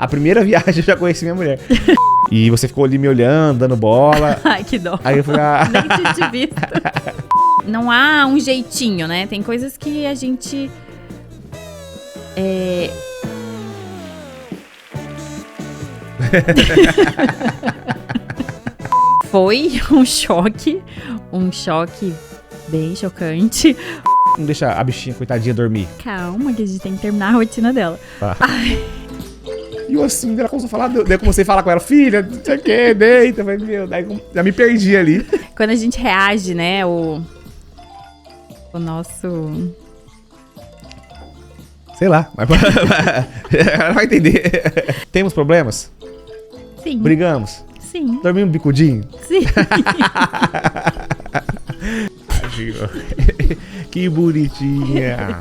A primeira viagem eu já conheci minha mulher. E você ficou ali me olhando, dando bola. Ai, que dó. Aí eu falei, Nem tinha te visto. Não há um jeitinho, né? Tem coisas que a gente... Foi um choque bem chocante. Não deixa a bichinha, coitadinha, dormir. Calma, que a gente tem que terminar a rotina dela. Tá. E eu assim, ela começou a falar, daí eu comecei a falar com ela, filha, não sei o que, deita, mas meu, daí já me perdi ali. Quando a gente reage, né, o nosso... Sei lá, mas ela vai entender. Temos problemas? Sim. Brigamos? Sim. Dormimos bicudinho? Sim. Que bonitinha.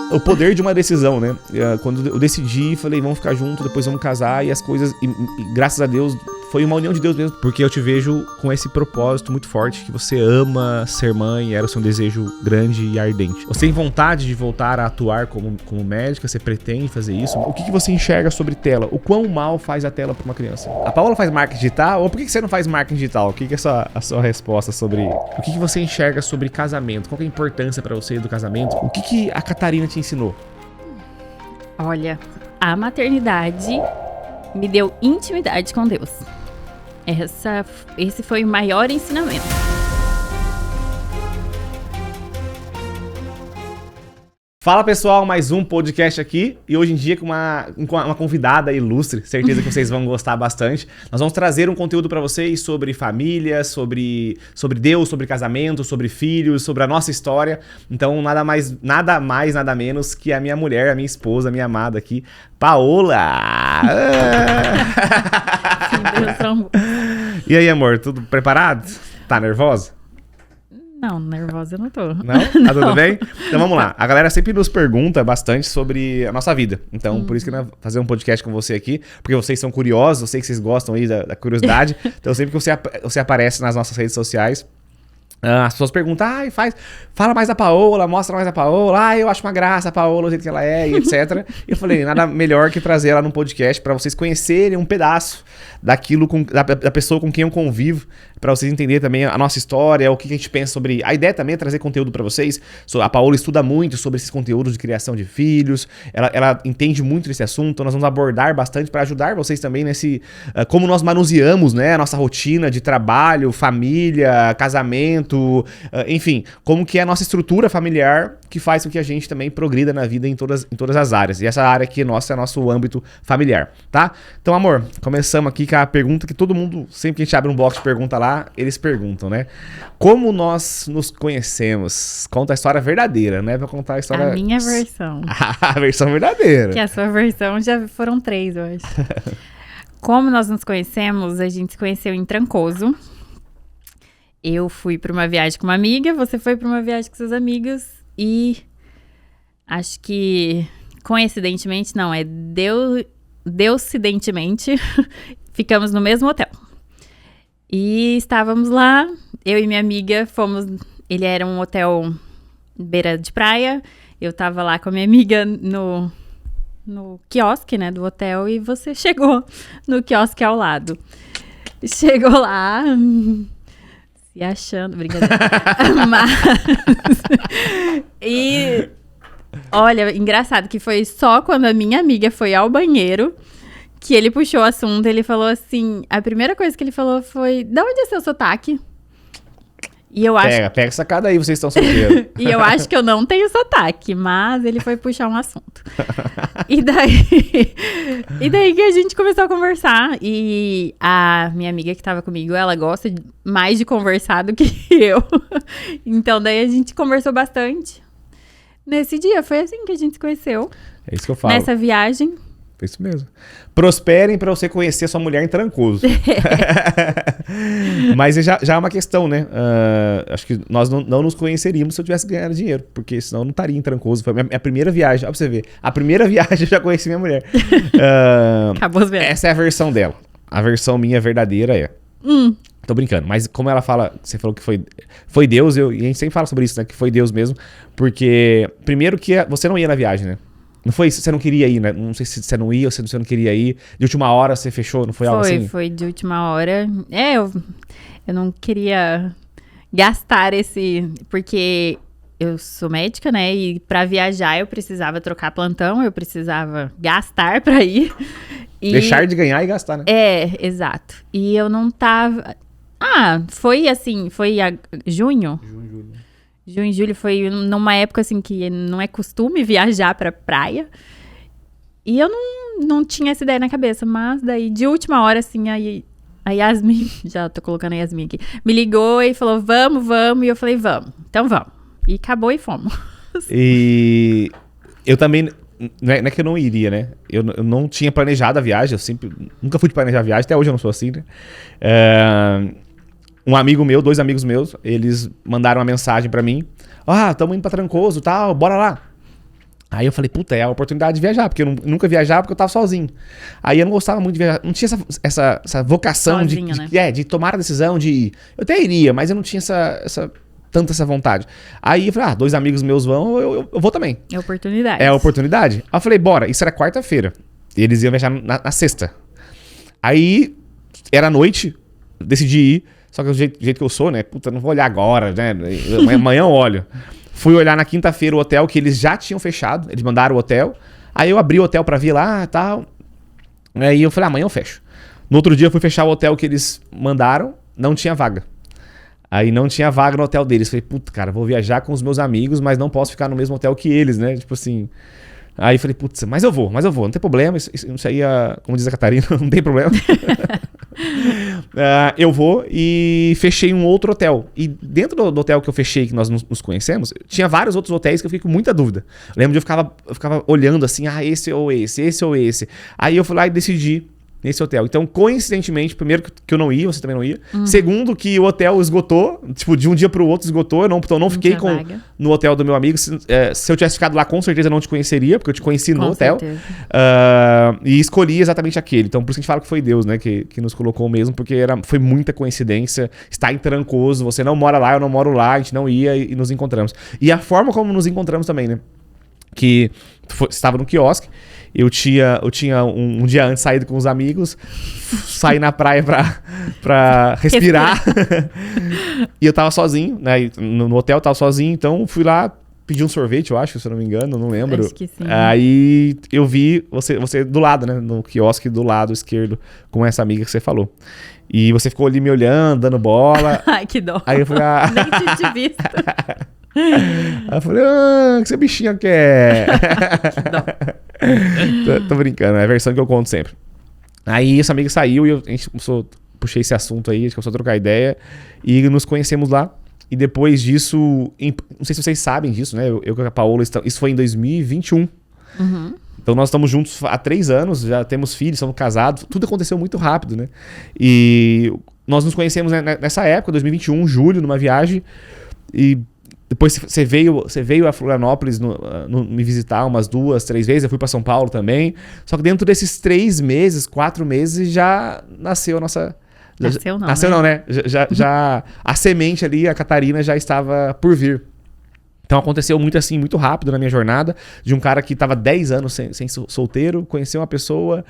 O poder de uma decisão, né? Quando eu decidi, falei, vamos ficar juntos, depois vamos casar e as coisas, e graças a Deus, foi uma união de Deus mesmo. Porque eu te vejo com esse propósito muito forte, que você ama ser mãe, era o seu desejo grande e ardente. Você tem vontade de voltar a atuar como médica, você pretende fazer isso? O que você enxerga sobre tela? O quão mal faz a tela para uma criança? A Paola faz marketing digital? Ou por que você não faz marketing digital? O que é a sua resposta sobre... O que você enxerga sobre casamento? Qual é a importância para você do casamento? O que a Catarina te ensinou? Olha, a maternidade me deu intimidade com Deus. Esse foi o maior ensinamento. Fala pessoal, mais um podcast aqui e hoje em dia com uma convidada ilustre, certeza que vocês vão gostar bastante. Nós vamos trazer um conteúdo para vocês sobre família, sobre Deus, sobre casamento, sobre filhos, sobre a nossa história. Então nada mais, nada menos que a minha mulher, a minha esposa, a minha amada aqui, Paola! E aí, amor, tudo preparado? Tá nervosa? Não, nervosa eu não tô. Não? Tá tudo bem? Então vamos lá. A galera sempre nos pergunta bastante sobre a nossa vida. Então, por isso que nós vamos fazer um podcast com você aqui, porque vocês são curiosos, eu sei que vocês gostam aí da curiosidade. Então, sempre que você aparece nas nossas redes sociais, as pessoas perguntam, fala mais da Paola, mostra mais da Paola, eu acho uma graça a Paola, o jeito que ela é, e etc. E eu falei, nada melhor que trazer ela num podcast para vocês conhecerem um pedaço daquilo, da pessoa com quem eu convivo, para vocês entenderem também a nossa história, o que a gente pensa sobre... A ideia também é trazer conteúdo para vocês. A Paola estuda muito sobre esses conteúdos de criação de filhos, ela entende muito desse assunto, nós vamos abordar bastante para ajudar vocês também nesse... como nós manuseamos, né, a nossa rotina de trabalho, família, casamento, enfim, como que é a nossa estrutura familiar que faz com que a gente também progrida na vida em todas as áreas. E essa área aqui nossa é nosso âmbito familiar, tá? Então, amor, começamos aqui com a pergunta que todo mundo, sempre que a gente abre um box de pergunta lá, eles perguntam, né? Como nós nos conhecemos? Conta a história verdadeira, né? Pra contar a história... A minha versão. A versão verdadeira. Que a sua versão já foram 3 hoje. Como nós nos conhecemos, a gente se conheceu em Trancoso. Eu fui para uma viagem com uma amiga, você foi para uma viagem com seus amigos e acho que coincidentemente, não, deucidentemente, ficamos no mesmo hotel. E estávamos lá, eu e minha amiga fomos, ele era um hotel beira de praia, eu tava lá com a minha amiga no quiosque, né, do hotel e você chegou no quiosque ao lado. Chegou lá... E achando, brincadeira. Mas... E olha, engraçado que foi só quando a minha amiga foi ao banheiro que ele puxou o assunto. Ele falou assim, a primeira coisa que ele falou foi, de onde é seu sotaque? E eu acho... Pega essa sacada aí, vocês estão solteiros. E eu acho que eu não tenho sotaque, mas ele foi puxar um assunto. E daí que a gente começou a conversar. E a minha amiga que tava comigo, ela gosta mais de conversar do que eu. Então daí a gente conversou bastante. Nesse dia, foi assim que a gente se conheceu. É isso que eu falo. Nessa viagem. É isso mesmo. Prosperem para você conhecer sua mulher em Trancoso. Mas já é uma questão, né? Acho que nós não nos conheceríamos se eu tivesse ganhado dinheiro, porque senão eu não estaria em Trancoso. Foi a minha primeira viagem. Olha pra você ver. A primeira viagem eu já conheci minha mulher. Acabou as viagens. Essa é a versão dela. A versão minha verdadeira é... Tô brincando, mas como ela fala, você falou que foi Deus, e a gente sempre fala sobre isso, né? Que foi Deus mesmo. Porque, primeiro que você não ia na viagem, né? Não foi? Você não queria ir, né? Não sei se você não ia ou se você não queria ir. De última hora você fechou, não foi algo assim? Foi de última hora. Eu não queria gastar porque eu sou médica, né? E pra viajar eu precisava trocar plantão, eu precisava gastar pra ir. Deixar de ganhar e gastar, né? Exato. E eu não tava... foi assim, junho. Junho e julho foi numa época assim que não é costume viajar pra praia. E eu não tinha essa ideia na cabeça, mas daí de última hora assim, a Yasmin, já tô colocando a Yasmin aqui, me ligou e falou, vamos, e eu falei, vamos, então vamos. E acabou e fomos. E eu também, não é que eu não iria, né? Eu não tinha planejado a viagem, nunca fui de planejar a viagem, até hoje eu não sou assim, né? Um amigo meu, 2 amigos meus, eles mandaram uma mensagem pra mim. Tamo indo pra Trancoso e tal, bora lá. Aí eu falei, puta, é a oportunidade de viajar, porque eu nunca viajava porque eu tava sozinho. Aí eu não gostava muito de viajar, não tinha essa vocação sozinho, né? de tomar a decisão de ir. Eu até iria, mas eu não tinha tanta essa vontade. Aí eu falei, 2 amigos meus vão, eu vou também. É oportunidade. É a oportunidade. Aí eu falei, bora, isso era quarta-feira. Eles iam viajar na sexta. Aí, era noite, decidi ir. Só que do jeito que eu sou, né? Puta, não vou olhar agora, né? Amanhã eu olho. Fui olhar na quinta-feira o hotel que eles já tinham fechado. Eles mandaram o hotel. Aí eu abri o hotel pra vir lá e tal. Aí eu falei, amanhã eu fecho. No outro dia eu fui fechar o hotel que eles mandaram. Não tinha vaga. Aí não tinha vaga no hotel deles. Falei, puta, cara, vou viajar com os meus amigos, mas não posso ficar no mesmo hotel que eles, né? Tipo assim... Aí falei, putz, mas eu vou, não tem problema, isso aí, como diz a Catarina, não tem problema. Eu vou e fechei um outro hotel. E dentro do hotel que eu fechei, que nós nos conhecemos, tinha vários outros hotéis que eu fiquei com muita dúvida. Eu lembro de eu ficava olhando assim, esse ou esse. Aí eu fui lá e decidi nesse hotel. Então, coincidentemente, primeiro que eu não ia, você também não ia. Segundo, que o hotel esgotou, tipo, de um dia pro outro esgotou. Eu não fiquei no hotel do meu amigo. Se eu tivesse ficado lá, com certeza eu não te conheceria, porque eu te conheci no hotel. E escolhi exatamente aquele. Então, por isso que a gente fala que foi Deus, né, que nos colocou mesmo, porque foi muita coincidência. Está em Trancoso, você não mora lá, eu não moro lá, a gente não ia e nos encontramos. E a forma como nos encontramos também, né? Que estava no quiosque. Eu tinha um dia antes saído com os amigos, saí na praia pra respirar. E eu tava sozinho, né? No hotel eu tava sozinho, então fui lá, pedi um sorvete, eu acho, se eu não me engano, não lembro. Acho que sim. Aí eu vi você do lado, né? No quiosque do lado esquerdo, com essa amiga que você falou. E você ficou ali me olhando, dando bola. Ai, que dó. Aí eu falei, nem tinha te visto. Aí eu falei, o que esse bichinho quer? tô brincando, é a versão que eu conto sempre. Aí essa amiga saiu e a gente puxei esse assunto aí, a gente começou a trocar ideia e nos conhecemos lá. E depois disso, não sei se vocês sabem disso, né? Eu com a Paola, isso foi em 2021. Uhum. Então nós estamos juntos há 3 anos, já temos filhos, somos casados, tudo aconteceu muito rápido, né? E nós nos conhecemos nessa época, 2021, julho, numa viagem, e depois você veio a Florianópolis me visitar umas 2, 3 vezes, eu fui para São Paulo também, só que dentro desses 3 meses, 4 meses, já nasceu a nossa... Nasceu não, né? Já a semente ali, a Catarina, já estava por vir. Então aconteceu muito assim, muito rápido na minha jornada, de um cara que estava 10 anos sem solteiro, conheceu uma pessoa,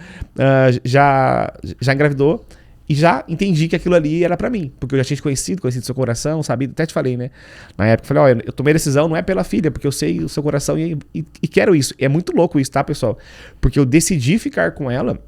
já engravidou e já entendi que aquilo ali era pra mim, porque eu já tinha conhecido seu coração, sabia? Até te falei, né? Na época eu falei, olha, eu tomei a decisão, não é pela filha, porque eu sei o seu coração e quero isso. É muito louco isso, tá, pessoal? Porque eu decidi ficar com ela,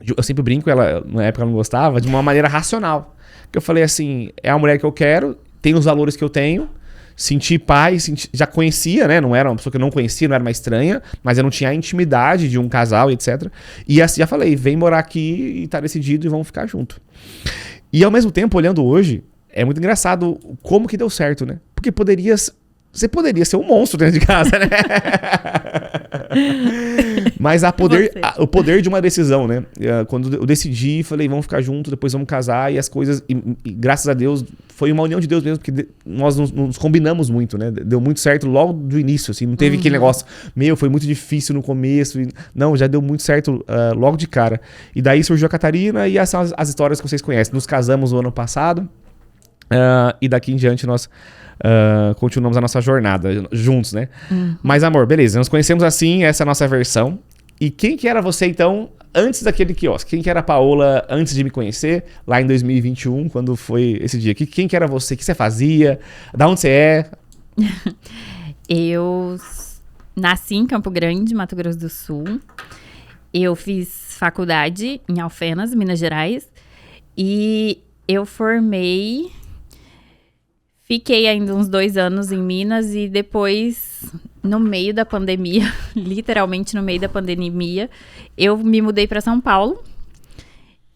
eu sempre brinco, ela, na época ela não gostava, de uma maneira racional. Porque eu falei assim, é a mulher que eu quero, tem os valores que eu tenho, senti paz, já conhecia, né? Não era uma pessoa que eu não conhecia, não era uma estranha, mas eu não tinha a intimidade de um casal e etc. E assim, já falei, vem morar aqui e tá decidido e vamos ficar junto. E ao mesmo tempo, olhando hoje, é muito engraçado como que deu certo, né? Porque você poderia ser um monstro dentro de casa, né? Mas o poder de uma decisão, né? Quando eu decidi, falei, vamos ficar juntos, depois vamos casar, e as coisas, e graças a Deus, foi uma união de Deus mesmo, porque nós nos combinamos muito, né? Deu muito certo logo do início, assim, não teve aquele negócio, foi muito difícil no começo, não, já deu muito certo logo de cara. E daí surgiu a Catarina, e essas são as histórias que vocês conhecem. Nos casamos no ano passado, E daqui em diante nós continuamos a nossa jornada juntos, né? Mas, amor, beleza, nos conhecemos assim, essa é a nossa versão. E quem que era você, então, antes daquele quiosque? Quem que era a Paola antes de me conhecer, lá em 2021, quando foi esse dia? Quem que era você? O que você fazia? Da onde você é? Eu nasci em Campo Grande, Mato Grosso do Sul. Eu fiz faculdade em Alfenas, Minas Gerais. E eu formei... Fiquei ainda uns 2 anos em Minas e depois, no meio da pandemia, literalmente no meio da pandemia, eu me mudei para São Paulo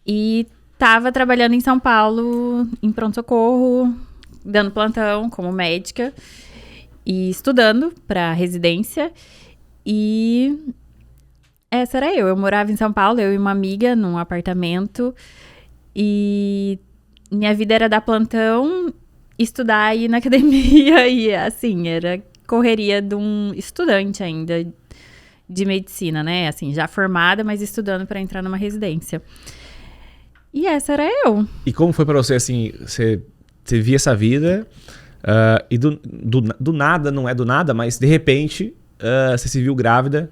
e estava trabalhando em São Paulo, em pronto-socorro, dando plantão como médica e estudando para residência. E essa era eu. Eu morava em São Paulo, eu e uma amiga, num apartamento. E minha vida era dar plantão, estudar e ir na academia. E assim, era correria de um estudante ainda de medicina, né? Assim, já formada, mas estudando para entrar numa residência. E essa era eu. E como foi pra você, assim, você via essa vida e do nada, não é do nada, mas de repente você se viu grávida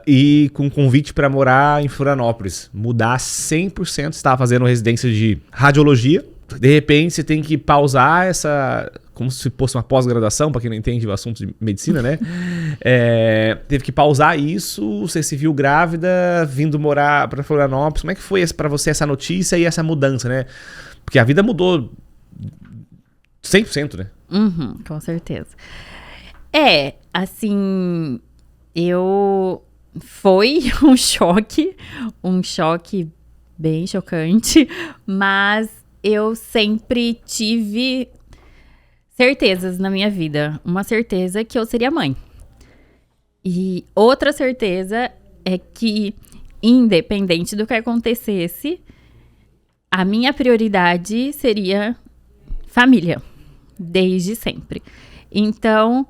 e com convite pra morar em Florianópolis. Mudar 100%, você estava fazendo residência de radiologia. De repente você tem que pausar essa... Como se fosse uma pós-graduação, para quem não entende o assunto de medicina, né? Teve que pausar isso, você se viu grávida, vindo morar para Florianópolis. Como é que foi para você essa notícia e essa mudança, né? Porque a vida mudou 100%, né? Uhum, com certeza. Assim, foi um choque bem chocante, mas eu sempre tive certezas na minha vida. Uma certeza que eu seria mãe. E outra certeza é que, independente do que acontecesse, a minha prioridade seria família, desde sempre. Então,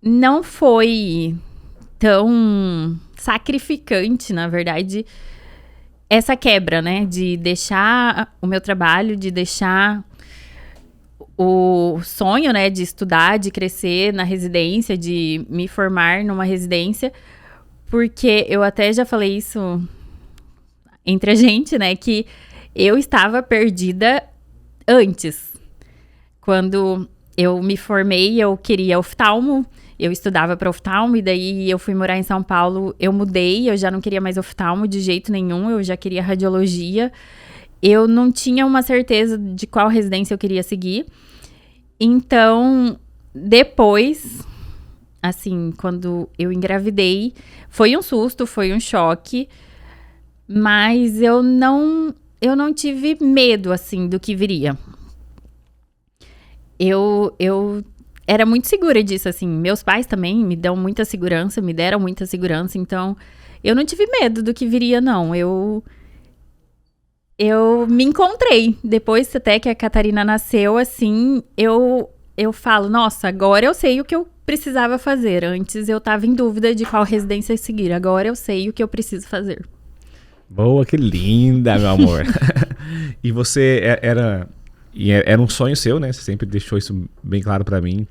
não foi tão sacrificante, na verdade, essa quebra, né? De deixar o meu trabalho, de deixar o sonho, né? De estudar, de crescer na residência, de me formar numa residência. Porque eu até já falei isso entre a gente, né? Que eu estava perdida antes. Quando eu me formei, eu queria oftalmo. Eu estudava para oftalmo e daí eu fui morar em São Paulo. Eu mudei, eu já não queria mais oftalmo de jeito nenhum. Eu já queria radiologia. Eu não tinha uma certeza de qual residência eu queria seguir. Então, depois, assim, quando eu engravidei, foi um susto, foi um choque. Mas eu não tive medo, assim, do que viria. Eu era muito segura disso, assim. Meus pais também me deram muita segurança, então eu não tive medo do que viria, não. Eu me encontrei. Depois até que a Catarina nasceu, assim, eu falo, nossa, agora eu sei o que eu precisava fazer. Antes eu tava em dúvida de qual residência seguir. Agora eu sei o que eu preciso fazer. Boa, que linda, meu amor. E você era um sonho seu, né? Você sempre deixou isso bem claro pra mim.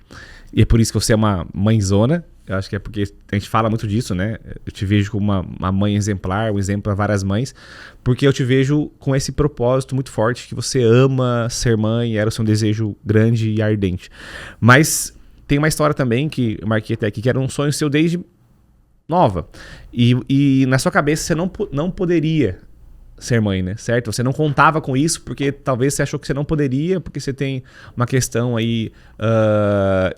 E é por isso que você é uma mãezona. Eu acho que é porque a gente fala muito disso, né? Eu te vejo como uma mãe exemplar, um exemplo para várias mães. Porque eu te vejo com esse propósito muito forte, que você ama ser mãe, era o seu desejo grande e ardente. Mas tem uma história também, que eu marquei até aqui, que era um sonho seu desde nova. E na sua cabeça você não poderia ser mãe, né? Certo? Você não contava com isso porque talvez você achou que você não poderia, porque você tem uma questão aí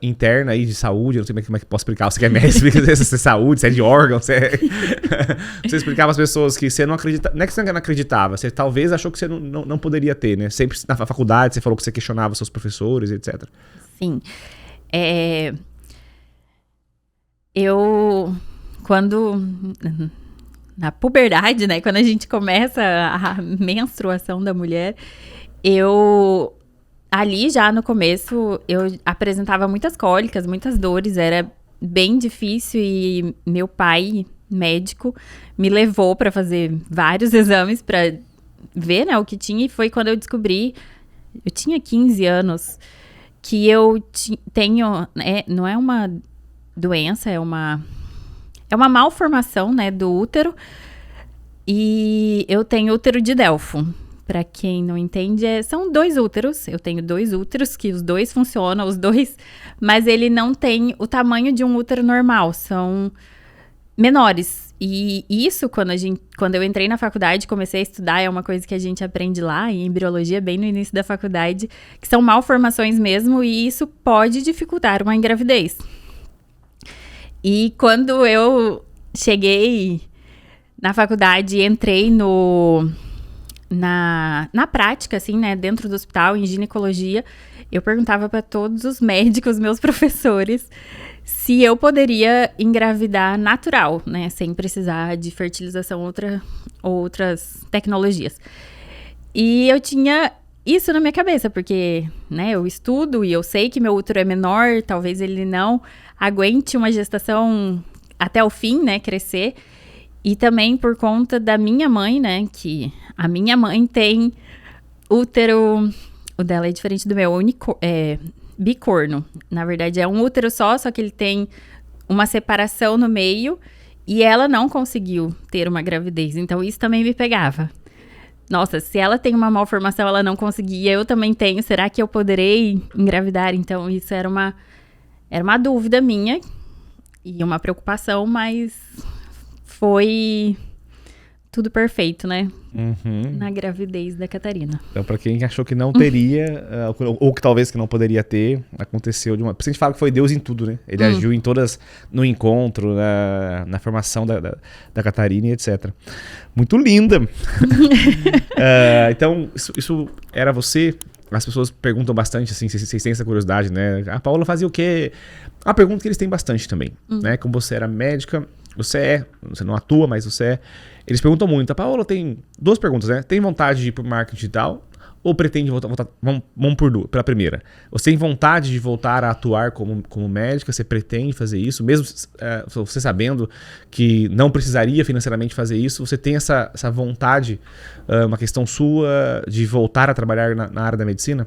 interna aí de saúde. Eu não sei como é que posso explicar. Você quer me explicar se é saúde, se é de órgão, você explicava às pessoas que você não acreditava. Não é que você não acreditava, você talvez achou que você não poderia ter, né? Sempre na faculdade você falou que você questionava seus professores, etc. Sim. Na puberdade, né? Quando a gente começa a menstruação da mulher, ali já no começo, eu apresentava muitas cólicas, muitas dores, era bem difícil e meu pai, médico, me levou para fazer vários exames para ver, né, o que tinha, e foi quando eu descobri eu tinha 15 anos, que eu tenho, não é uma doença, é uma malformação, né, do útero, e eu tenho útero de Delfo. Pra quem não entende, são 2 úteros. Eu tenho 2 úteros, que os 2 funcionam, os 2, mas ele não tem o tamanho de um útero normal, são menores. E isso, quando eu entrei na faculdade, comecei a estudar, é uma coisa que a gente aprende lá em embriologia, bem no início da faculdade, que são malformações mesmo, e isso pode dificultar uma gravidez. E quando eu cheguei na faculdade e entrei na prática, assim, né, dentro do hospital, em ginecologia, eu perguntava para todos os médicos, meus professores, se eu poderia engravidar natural, né, sem precisar de fertilização outras tecnologias. E eu tinha isso na minha cabeça, porque, né, eu estudo e eu sei que meu útero é menor, talvez ele não aguente uma gestação até o fim, né, crescer. E também por conta da minha mãe, né, que a minha mãe tem útero, o dela é diferente do meu, bicorno. Na verdade, é um útero só que ele tem uma separação no meio e ela não conseguiu ter uma gravidez. Então, isso também me pegava. Nossa, se ela tem uma malformação, ela não conseguia, eu também tenho, será que eu poderei engravidar? Então, isso era uma dúvida minha e uma preocupação, mas foi tudo perfeito, né? Na gravidez da Catarina. Então, pra quem achou que não teria, ou que talvez que não poderia ter, aconteceu de uma... Por isso a gente fala que foi Deus em tudo, né? Ele agiu em todas, no encontro, na formação da Catarina e etc. Muito linda! Então, isso era você... As pessoas perguntam bastante, assim, se vocês têm essa curiosidade, né? A Paola fazia o quê? Uma pergunta que eles têm bastante também, né? Como você era médica, você não atua, mas você é. Eles perguntam muito. A Paola tem 2 perguntas, né? Tem vontade de ir pro marketing digital ou pretende voltar? Vamos pela primeira. Você tem vontade de voltar a atuar como médica? Você pretende fazer isso? Mesmo você sabendo que não precisaria financeiramente fazer isso, você tem essa vontade, uma questão sua, de voltar a trabalhar na área da medicina?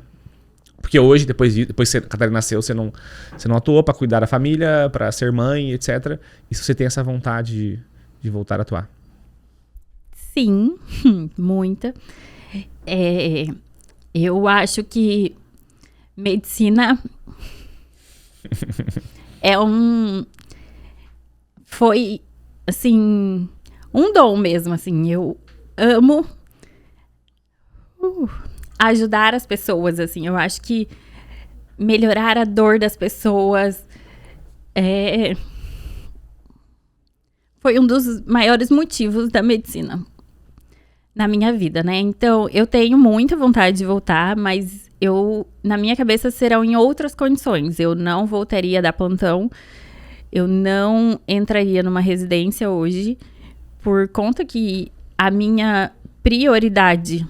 Porque hoje, depois que a Catarina nasceu, você não atuou para cuidar da família, para ser mãe, etc. E se você tem essa vontade de voltar a atuar? Sim, muita. Eu acho que medicina foi, assim, um dom mesmo, assim. Eu amo ajudar as pessoas, assim. Eu acho que melhorar a dor das pessoas foi um dos maiores motivos da medicina na minha vida, né? Então, eu tenho muita vontade de voltar, mas na minha cabeça serão em outras condições. Eu não voltaria a dar plantão, eu não entraria numa residência hoje, por conta que a minha prioridade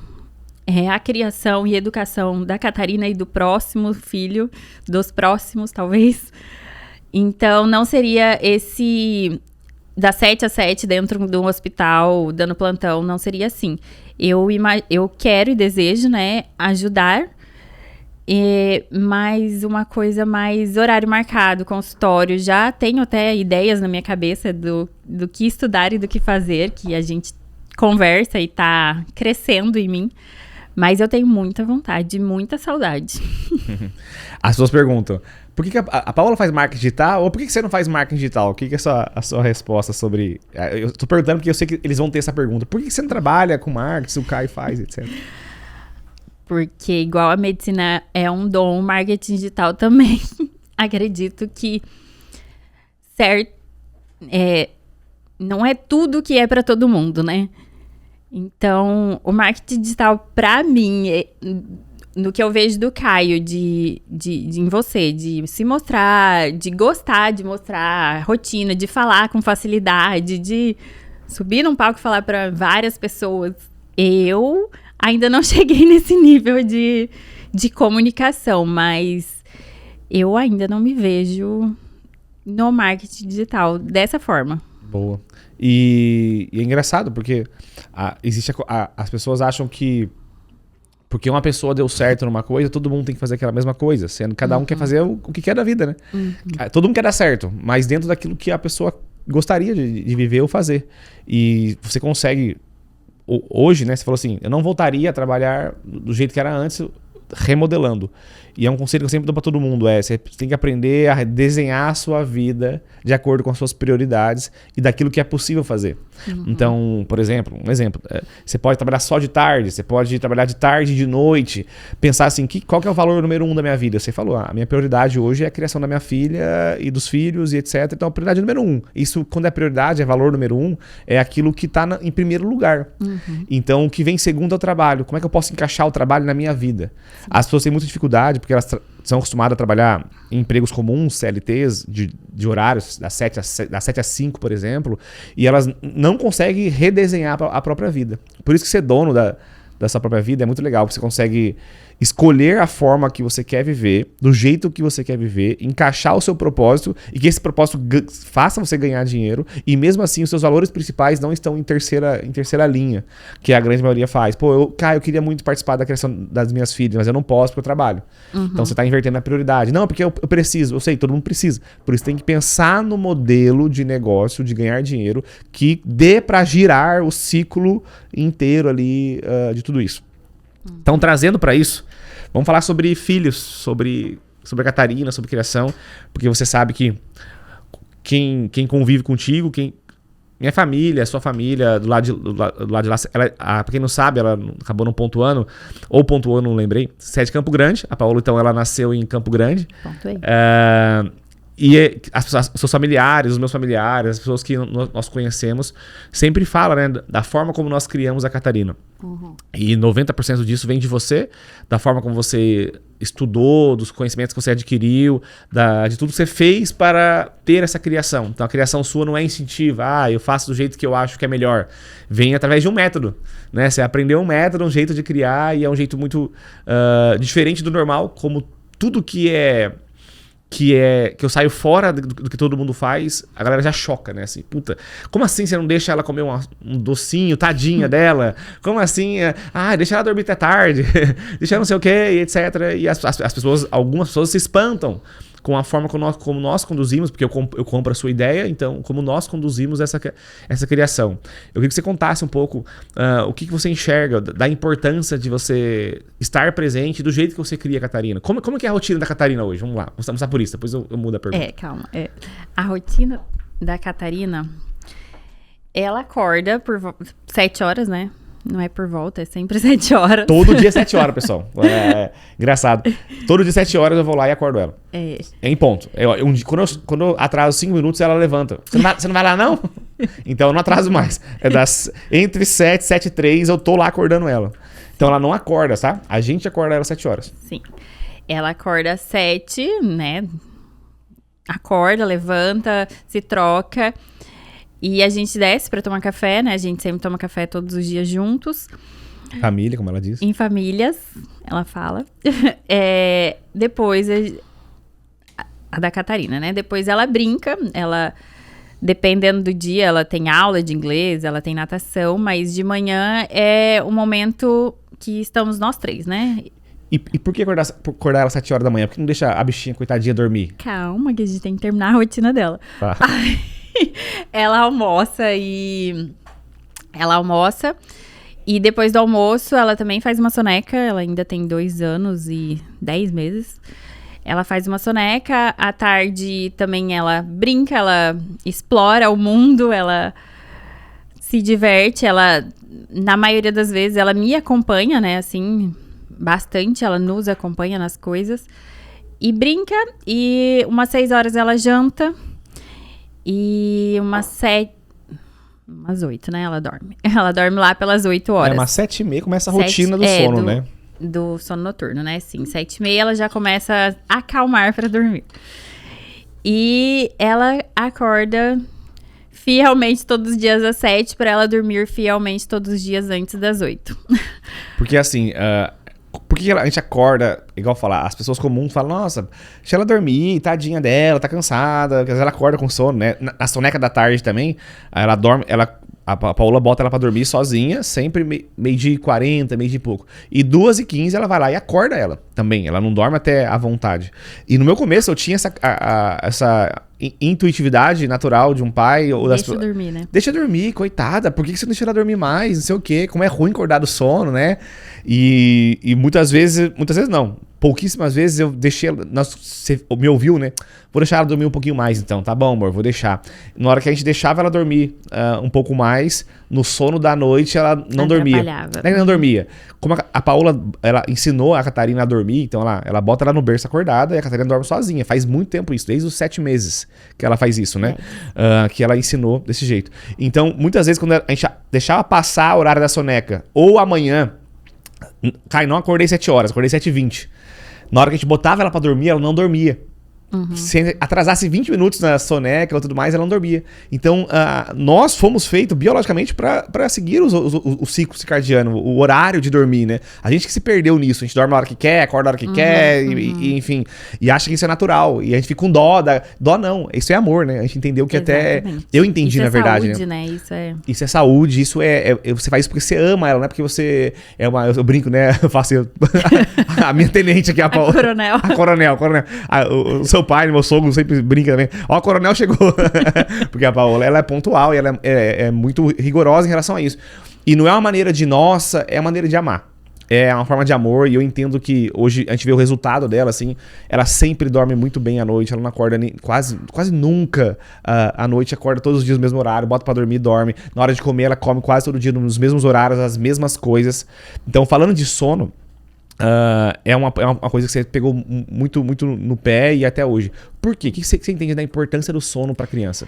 é a criação e educação da Catarina e do próximo filho, dos próximos, talvez. Então, não seria das 7 às 7 dentro de um hospital, dando plantão, não seria assim. Eu quero e desejo, né, ajudar, mas uma coisa mais horário marcado, consultório. Já tenho até ideias na minha cabeça do que estudar e do que fazer, que a gente conversa e tá crescendo em mim. Mas eu tenho muita vontade, muita saudade. As pessoas perguntam, por que a Paola faz marketing digital ou por que você não faz marketing digital? O que é a sua resposta sobre... Eu tô perguntando porque eu sei que eles vão ter essa pergunta. Por que você não trabalha com marketing, se o Caio faz, etc. Porque igual a medicina é um dom, o marketing digital também. Acredito que não é tudo que é para todo mundo, né? Então, o marketing digital, para mim, no que eu vejo do Caio, em você, de se mostrar, de gostar de mostrar a rotina, de falar com facilidade, de subir num palco e falar para várias pessoas. Eu ainda não cheguei nesse nível de comunicação, mas eu ainda não me vejo no marketing digital dessa forma. Boa. E é engraçado porque as pessoas acham que Porque uma pessoa deu certo numa coisa, todo mundo tem que fazer aquela mesma coisa. Sendo que cada um quer fazer o que quer da vida, né? Todo mundo quer dar certo, mas dentro daquilo que a pessoa gostaria de viver ou fazer. E você consegue... Hoje, né? Você falou assim, eu não voltaria a trabalhar do jeito que era antes, remodelando. E é um conselho que eu sempre dou pra todo mundo, você tem que aprender a desenhar a sua vida de acordo com as suas prioridades e daquilo que é possível fazer. Então, por exemplo, você pode trabalhar só de tarde, você pode trabalhar de tarde e de noite, pensar assim, qual que é o valor número 1 da minha vida? Você falou, a minha prioridade hoje é a criação da minha filha e dos filhos e etc. Então, a prioridade número 1. Isso, quando é prioridade, é valor número 1, é aquilo que tá em primeiro lugar. Então, o que vem segundo é o trabalho. Como é que eu posso encaixar o trabalho na minha vida? As pessoas têm muita dificuldade, porque elas são acostumadas a trabalhar em empregos comuns, CLTs, de horários, das 7 às 5, por exemplo, e elas não conseguem redesenhar a própria vida. Por isso que ser dono da sua própria vida é muito legal, porque você consegue escolher a forma que você quer viver, do jeito que você quer viver, encaixar o seu propósito e que esse propósito faça você ganhar dinheiro e mesmo assim os seus valores principais não estão em terceira linha, que a grande maioria faz. Pô, eu queria muito participar da criação das minhas filhas, mas eu não posso porque eu trabalho. Então você está invertendo a prioridade. Não, porque eu preciso, eu sei, todo mundo precisa. Por isso tem que pensar no modelo de negócio, de ganhar dinheiro, que dê para girar o ciclo inteiro ali de tudo isso. Então, trazendo para isso, vamos falar sobre filhos, sobre a Catarina, sobre criação, porque você sabe que quem convive contigo, minha família, sua família, do lado de lá, pra quem não sabe, ela acabou não pontuando, ou pontuou, não lembrei, você é de Campo Grande, a Paola, então, ela nasceu em Campo Grande. Pontuei. E os seus familiares, os meus familiares, as pessoas que nós conhecemos, sempre falam, né, da forma como nós criamos a Catarina. E 90% disso vem de você, da forma como você estudou, dos conhecimentos que você adquiriu, de tudo que você fez para ter essa criação. Então a criação sua não é instintiva, eu faço do jeito que eu acho que é melhor. Vem através de um método, né? Você aprendeu um método, um jeito de criar, e é um jeito muito diferente do normal, como tudo que eu saio fora do que todo mundo faz, a galera já choca, né? Assim, puta, como assim você não deixa ela comer um docinho, tadinha dela? Como assim? Deixa ela dormir até tarde, deixa ela não sei o que, etc. E algumas pessoas se espantam com a forma como nós conduzimos, porque eu compro a sua ideia, então, como nós conduzimos essa criação. Eu queria que você contasse um pouco o que você enxerga da importância de você estar presente do jeito que você cria a Catarina. Como que é a rotina da Catarina hoje? Vamos lá, vamos começar por isso, depois eu mudo a pergunta. Calma. A rotina da Catarina, ela acorda por 7 horas, né? Não é por volta, é sempre 7 horas. Todo dia 7 horas, pessoal. Engraçado. Todo dia 7 horas eu vou lá e acordo ela. Em ponto. Quando eu atraso 5 minutos, ela levanta. Você não vai lá, não? Então eu não atraso mais. Entre 7 e 7 e 3, eu tô lá acordando ela. Então ela não acorda, tá? A gente acorda ela às 7 horas. Sim. Ela acorda às 7, né? Acorda, levanta, se troca. E a gente desce pra tomar café, né? A gente sempre toma café todos os dias juntos. Família, como ela diz. Em famílias, ela fala. Depois, a da Catarina, né? Depois ela brinca, dependendo do dia, ela tem aula de inglês, ela tem natação, mas de manhã é o momento que estamos nós 3, né? E por que acordar ela às 7 horas da manhã? Por que não deixa a bichinha, coitadinha, dormir? Calma, que a gente tem que terminar a rotina dela. Tá. Ela almoça e depois do almoço ela também faz uma soneca. Ela ainda tem 2 anos e 10 meses. Ela faz uma soneca. À tarde também ela brinca, ela explora o mundo, ela se diverte. Ela, na maioria das vezes, ela me acompanha, né? Assim, bastante. Ela nos acompanha nas coisas. E brinca. E umas 6 horas ela janta. E umas 8, né? Ela dorme. Ela dorme lá pelas 8 horas. Umas 7h30 começa a rotina do sono, né? Do sono noturno, né? Sim, 7h30 ela já começa a acalmar pra dormir. E ela acorda fielmente todos os dias às 7 pra ela dormir fielmente todos os dias antes das 8. Porque assim, Por que a gente acorda, igual falar, as pessoas comuns falam, nossa, deixa ela dormir, tadinha dela, tá cansada, às vezes ela acorda com sono, né? Na soneca da tarde também, ela dorme, a Paola bota ela pra dormir sozinha, sempre meio-dia e 40, meio-dia e pouco. E 2h15 ela vai lá e acorda ela também, ela não dorme até à vontade. E no meu começo eu tinha essa intuitividade natural de um pai. Deixa dormir, né? Deixa dormir, coitada, por que você não deixa ela dormir mais? Não sei o quê, como é ruim acordar do sono, né? E muitas vezes não, pouquíssimas vezes eu deixei ela, você me ouviu, né? Vou deixar ela dormir um pouquinho mais então, tá bom, amor, vou deixar. Na hora que a gente deixava ela dormir um pouco mais, no sono da noite ela não dormia. Ela não dormia. Como a Paola, ela ensinou a Catarina a dormir, então ela bota ela no berço acordada e a Catarina dorme sozinha. Faz muito tempo isso, desde os 7 meses que ela faz isso, né? Que ela ensinou desse jeito. Então, muitas vezes quando a gente deixava passar o horário da soneca, ou amanhã, não acordei 7 horas, acordei 7h20. Na hora que a gente botava ela pra dormir, ela não dormia. Se atrasasse 20 minutos na soneca ou tudo mais, ela não dormia. Então, nós fomos feitos biologicamente para seguir o ciclo circadiano, o horário de dormir, né? A gente que se perdeu nisso. A gente dorme a hora que quer, acorda a hora que quer, e enfim. E acha que isso é natural. E a gente fica com dó. Dó não. Isso é amor, né? A gente entendeu que Exatamente. Eu entendi, isso na verdade. Saúde, né? Isso é saúde. Isso você faz isso porque você ama ela, não é porque você é uma... Eu brinco, né? Eu faço... a minha tenente aqui, a Paola. A coronel. O seu pai, meu sogro sempre brinca também. Ó, a coronel chegou. Porque a Paola, ela é pontual e ela é muito rigorosa em relação a isso. E não é uma maneira de nossa, é uma maneira de amar. É uma forma de amor e eu entendo que hoje a gente vê o resultado dela, assim. Ela sempre dorme muito bem à noite, ela não acorda quase nunca à noite, acorda todos os dias no mesmo horário, bota pra dormir, dorme. Na hora de comer, ela come quase todo dia nos mesmos horários, as mesmas coisas. Então, falando de sono, é uma coisa que você pegou muito no pé e até hoje. Por quê? O que você entende da importância do sono pra criança?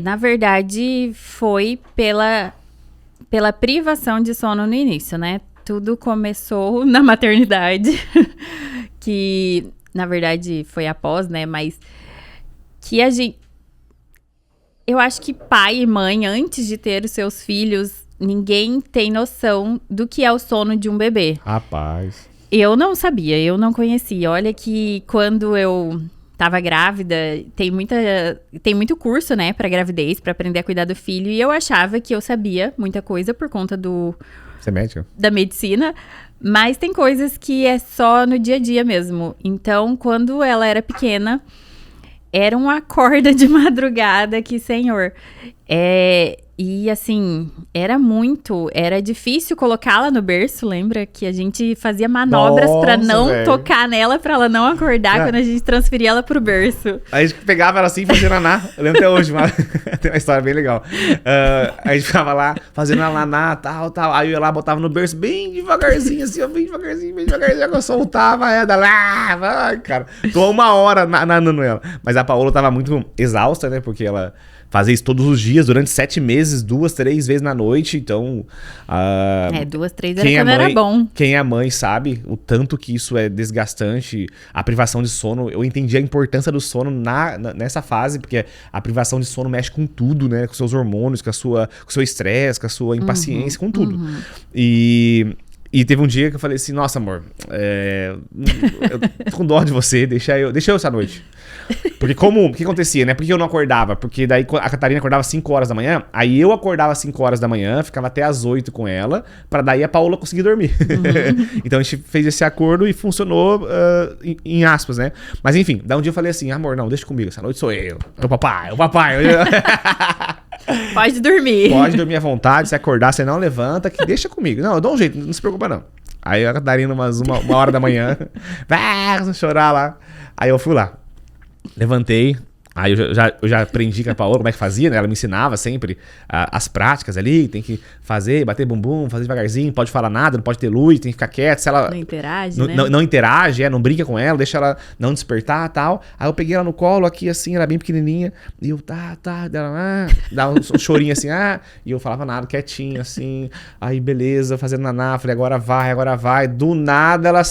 Na verdade, foi pela privação de sono no início, né? Tudo começou na maternidade, que na verdade foi após, né? Mas que a gente... Eu acho que pai e mãe, antes de ter os seus filhos, ninguém tem noção do que é o sono de um bebê. Rapaz. Eu não sabia, eu não conhecia. Olha que quando eu tava grávida, tem muito curso, né, pra gravidez, pra aprender a cuidar do filho. E eu achava que eu sabia muita coisa por conta Você é médica? Da medicina. Mas tem coisas que é só no dia a dia mesmo. Então, quando ela era pequena, era uma acorda de madrugada que, senhor... E assim, era difícil colocá-la no berço, lembra? Que a gente fazia manobras pra não tocar nela, pra ela não acordar quando a gente transferia ela pro berço. A gente pegava ela assim, fazendo naná, eu lembro até hoje, mas tem uma história bem legal. A gente ficava lá, fazendo a naná, tal, aí eu ia lá, botava no berço bem devagarzinho, assim, ó, bem devagarzinho, eu soltava ela lá, cara, tô 1 hora nadando ela. Mas a Paola tava muito exausta, né, porque ela... Fazia isso todos os dias, durante 7 meses, 2, 3 vezes na noite, então... 2, 3 era quando era bom. Quem é mãe sabe o tanto que isso é desgastante, a privação de sono. Eu entendi a importância do sono nessa fase, porque a privação de sono mexe com tudo, né? Com seus hormônios, com o seu estresse, com a sua impaciência, com tudo. E teve um dia que eu falei assim, nossa, amor, eu tô com dó de você, deixa eu essa noite. Porque o que acontecia, né? Porque eu não acordava? Porque daí a Catarina acordava 5 horas da manhã, aí eu acordava 5 horas da manhã, ficava até às 8 com ela, pra daí a Paola conseguir dormir. Então a gente fez esse acordo e funcionou em aspas, né? Mas enfim, daí um dia eu falei assim, amor, não, deixa comigo, essa noite sou eu. O papai. Pode dormir. Pode dormir à vontade, se acordar, você não levanta, que deixa comigo. Não, eu dou um jeito, não se preocupa não. Aí a Catarina, uma hora da manhã, vai chorar lá. Aí eu fui lá, levantei. Aí eu já aprendi com a Paola como é que fazia, né? Ela me ensinava sempre as práticas ali, tem que fazer, bater bumbum, fazer devagarzinho, pode falar nada, não pode ter luz, tem que ficar quieto. Se ela não interage, né? Não interage, não brinca com ela, deixa ela não despertar e tal. Aí eu peguei ela no colo aqui assim, ela bem pequenininha, e eu, dela, dava um chorinho assim, e eu falava nada, quietinho assim. Aí beleza, fazendo naná, falei, agora vai. Do nada ela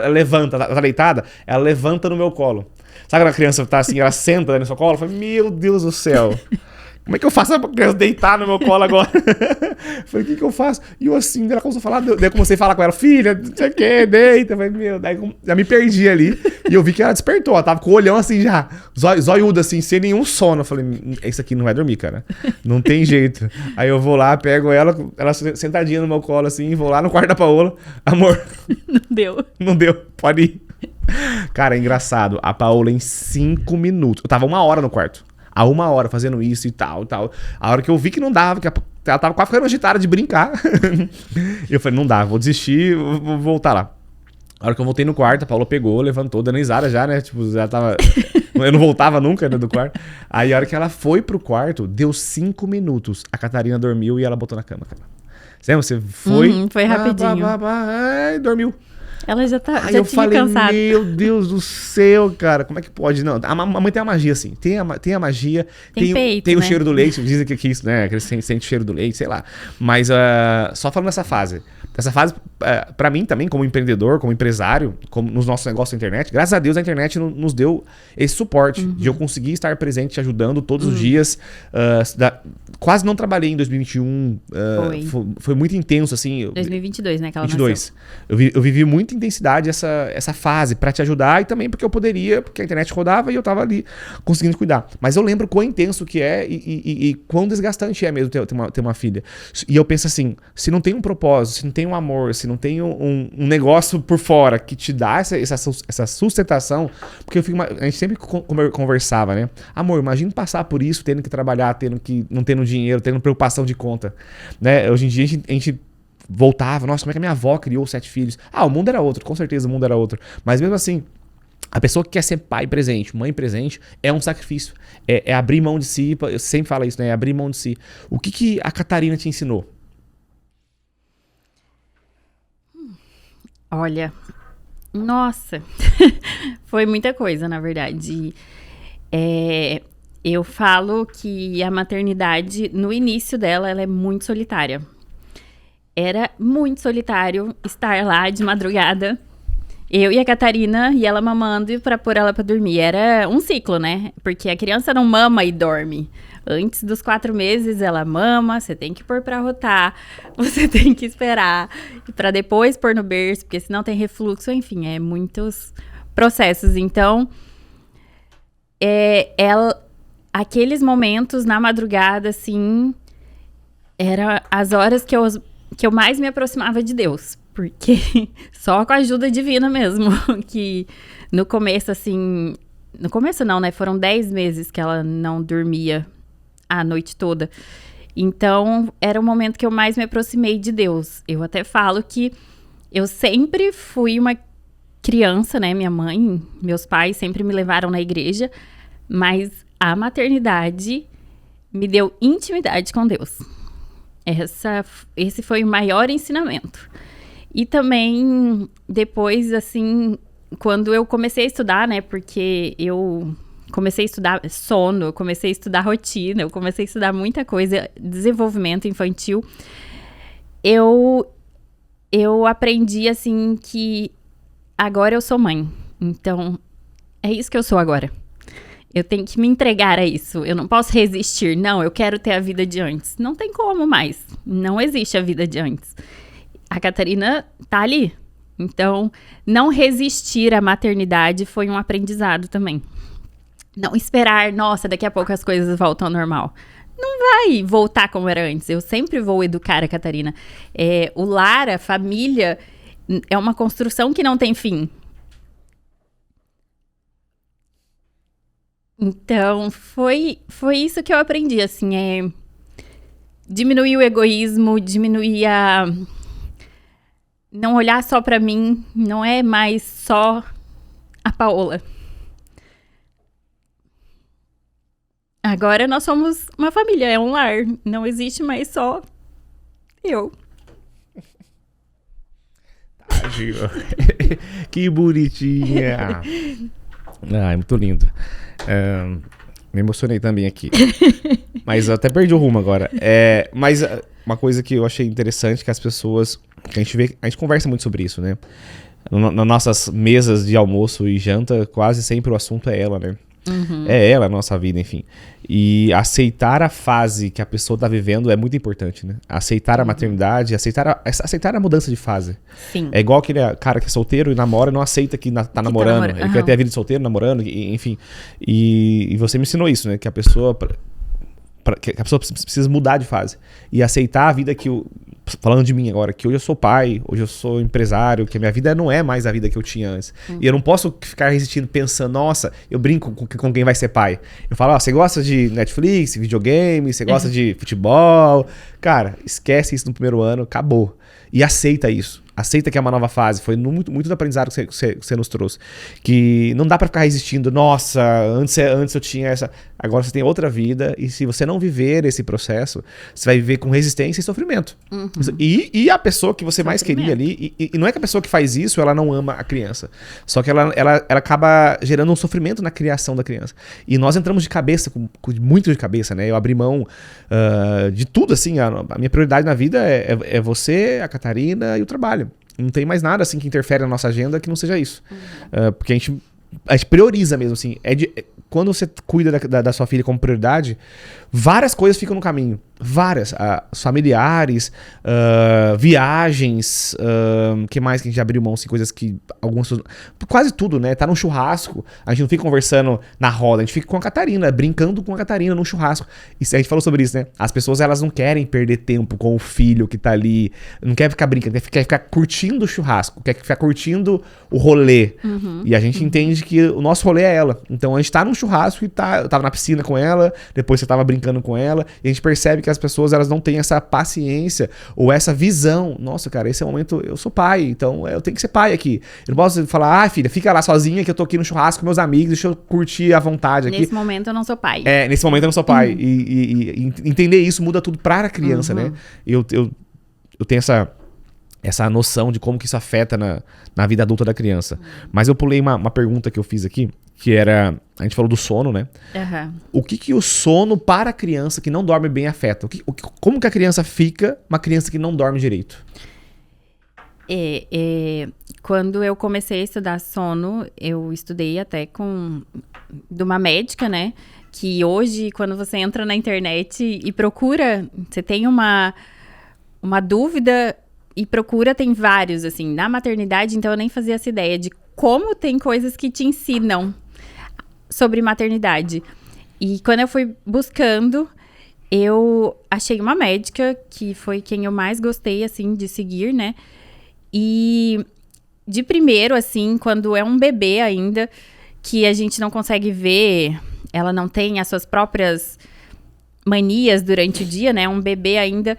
levanta, tá deitada? Ela levanta no meu colo. Sabe quando a criança tá assim, ela senta no seu colo? Eu falei, meu Deus do céu. como é que eu faço pra criança deitar no meu colo agora? Falei, o que eu faço? E eu assim, ela começou a falar, daí eu comecei a falar com ela, filha, não sei o que, deita. Eu falei, meu, daí já me perdi ali. E eu vi que ela despertou, ela tava com o olhão assim já, zóiuda assim, sem nenhum sono. Eu falei, esse aqui não vai dormir, cara. Não tem jeito. Aí eu vou lá, pego ela sentadinha no meu colo assim, vou lá no quarto da Paola. Amor. Não deu. Não deu, pode ir. Cara, é engraçado. A Paola em 5 minutos. Eu tava 1 hora no quarto. Há 1 hora fazendo isso e tal. A hora que eu vi que não dava, que ela tava quase ficando agitada de brincar. Eu falei, não dá, vou desistir, vou voltar lá. A hora que eu voltei no quarto, a Paola pegou, levantou, dando risada já, né? Tipo, já tava... Eu não voltava nunca, né, do quarto. Aí a hora que ela foi pro quarto, deu 5 minutos. A Catarina dormiu e ela botou na cama, cara. Você foi... Foi rapidinho. Dormiu. Ela já Aí já eu tinha falei, cansado. meu Deus do céu, cara, como é que pode? Não, a mãe tem a magia, assim. Tem a magia. Tem o né? cheiro do leite. Dizem que isso, né? Que eles sentem o cheiro do leite, sei lá. Mas só falando dessa fase. Essa fase, pra mim também, como empreendedor, como empresário, como nos nossos negócios na internet, graças a Deus a internet nos deu esse suporte de eu conseguir estar presente, ajudando todos os dias. Quase não trabalhei em 2021. Foi muito intenso, assim. 2022, né? Que ela 22. Eu vivi muita intensidade essa fase pra te ajudar e também porque eu poderia, porque a internet rodava e eu tava ali conseguindo cuidar. Mas eu lembro quão intenso que é e quão desgastante é mesmo ter uma filha. E eu penso assim, se não tem um propósito, se não tem um amor, se não tem um negócio por fora que te dá essa sustentação, porque a gente sempre conversava, né? Amor, imagina passar por isso, tendo que trabalhar, não tendo dinheiro, tendo preocupação de conta, né? Hoje em dia a gente voltava, nossa, como é que a minha avó criou 7 filhos? O mundo era outro, com certeza o mundo era outro. Mas mesmo assim, a pessoa que quer ser pai presente, mãe presente, é um sacrifício. É abrir mão de si, eu sempre falo isso, né? É abrir mão de si. O que a Catarina te ensinou? Olha, nossa, foi muita coisa, na verdade. Eu falo que a maternidade, no início dela, ela é muito solitária. Era muito solitário estar lá de madrugada, eu e a Catarina, e ela mamando pra pôr ela pra dormir. Era um ciclo, né? Porque a criança não mama e dorme. Antes dos 4 meses, ela mama, você tem que pôr pra rotar, você tem que esperar pra depois pôr no berço, porque senão tem refluxo, enfim, é muitos processos. Então, aqueles momentos na madrugada, assim, eram as horas que eu mais me aproximava de Deus, porque só com a ajuda divina mesmo, que no começo, assim, no começo não, né, foram 10 meses que ela não dormia a noite toda, então era o momento que eu mais me aproximei de Deus. Eu até falo que eu sempre fui uma criança, né, minha mãe, meus pais sempre me levaram na igreja, mas a maternidade me deu intimidade com Deus. Esse foi o maior ensinamento. E também, depois, assim, quando eu comecei a estudar, né? Porque eu comecei a estudar sono, eu comecei a estudar rotina, eu comecei a estudar muita coisa, desenvolvimento infantil. Eu aprendi, assim, que agora eu sou mãe. Então, é isso que eu sou agora. Eu tenho que me entregar a isso. Eu não posso resistir. Não, eu quero ter a vida de antes. Não tem como mais. Não existe a vida de antes. A Catarina tá ali. Então, não resistir à maternidade foi um aprendizado também. Não esperar, nossa, daqui a pouco as coisas voltam ao normal. Não vai voltar como era antes. Eu sempre vou educar a Catarina. O lar, a família, é uma construção que não tem fim. Então, foi isso que eu aprendi, assim, diminuir o egoísmo, diminuir não olhar só pra mim, não é mais só a Paola. Agora nós somos uma família, é um lar, não existe mais só eu. Tadinho. Que bonitinha. É muito lindo. Me emocionei também aqui. Mas eu até perdi o rumo agora. Mas uma coisa que eu achei interessante, que as pessoas... Que a gente conversa muito sobre isso, né? Nas nossas mesas de almoço e janta, quase sempre o assunto é ela, né? É ela a nossa vida, enfim. E aceitar a fase que a pessoa tá vivendo é muito importante, né? Aceitar a maternidade, aceitar a mudança de fase. Sim. É igual aquele cara que é solteiro e namora e não aceita que tá namorando. Ele quer ter a vida de solteiro, namorando, enfim. E você me ensinou isso, né? Que a pessoa... que a pessoa precisa mudar de fase. E aceitar a vida que falando de mim agora, que hoje eu sou pai, hoje eu sou empresário, que a minha vida não é mais a vida que eu tinha antes. E eu não posso ficar resistindo pensando, nossa, eu brinco com quem vai ser pai. Eu falo, você gosta de Netflix, videogame, você gosta de futebol. Cara, esquece isso no primeiro ano, acabou. E aceita isso. Aceita que é uma nova fase. Foi muito do aprendizado que você nos trouxe. Que não dá pra ficar resistindo. Nossa, antes eu tinha essa... Agora você tem outra vida. E se você não viver esse processo, você vai viver com resistência e sofrimento. E a pessoa que você mais queria ali... E não é que a pessoa que faz isso, ela não ama a criança. Só que ela acaba gerando um sofrimento na criação da criança. E nós entramos de cabeça, muito de cabeça, né? Eu abri mão de tudo, assim. A minha prioridade na vida é você, a Catarina e o trabalho. Não tem mais nada assim que interfere na nossa agenda que não seja isso. Porque a gente prioriza mesmo, assim. Quando você cuida da sua filha como prioridade, várias coisas ficam no caminho. Várias. Familiares, viagens, que mais que a gente abriu mão, assim, coisas que algumas... Quase tudo, né? Tá num churrasco, a gente não fica conversando na roda, a gente fica com a Catarina, brincando com a Catarina num churrasco. E a gente falou sobre isso, né? As pessoas, elas não querem perder tempo com o filho que tá ali, não quer ficar brincando, quer ficar curtindo o churrasco, quer ficar curtindo o rolê. E a gente entende que o nosso rolê é ela. Então a gente tá num churrasco e eu tava na piscina com ela, depois você tava brincando com ela, e a gente percebe que as pessoas, elas não têm essa paciência ou essa visão. Nossa, cara, esse é o momento, eu sou pai, então eu tenho que ser pai aqui. Eu não posso falar, filha, fica lá sozinha que eu tô aqui no churrasco com meus amigos, deixa eu curtir à vontade aqui. Nesse momento eu não sou pai. Nesse momento eu não sou pai. E entender isso muda tudo para a criança, né? Eu tenho essa noção de como que isso afeta na vida adulta da criança. Mas eu pulei uma pergunta que eu fiz aqui, que era... A gente falou do sono, né? O que o sono para a criança que não dorme bem afeta? Como que a criança fica uma criança que não dorme direito? Quando eu comecei a estudar sono, eu estudei até de uma médica, né? Que hoje, quando você entra na internet e procura, você tem uma dúvida e procura, tem vários, assim. Na maternidade, então eu nem fazia essa ideia de como tem coisas que te ensinam sobre maternidade. E quando eu fui buscando, eu achei uma médica, que foi quem eu mais gostei, assim, de seguir, né? E de primeiro, assim, quando é um bebê ainda, que a gente não consegue ver, ela não tem as suas próprias manias durante o dia, né? Um bebê ainda...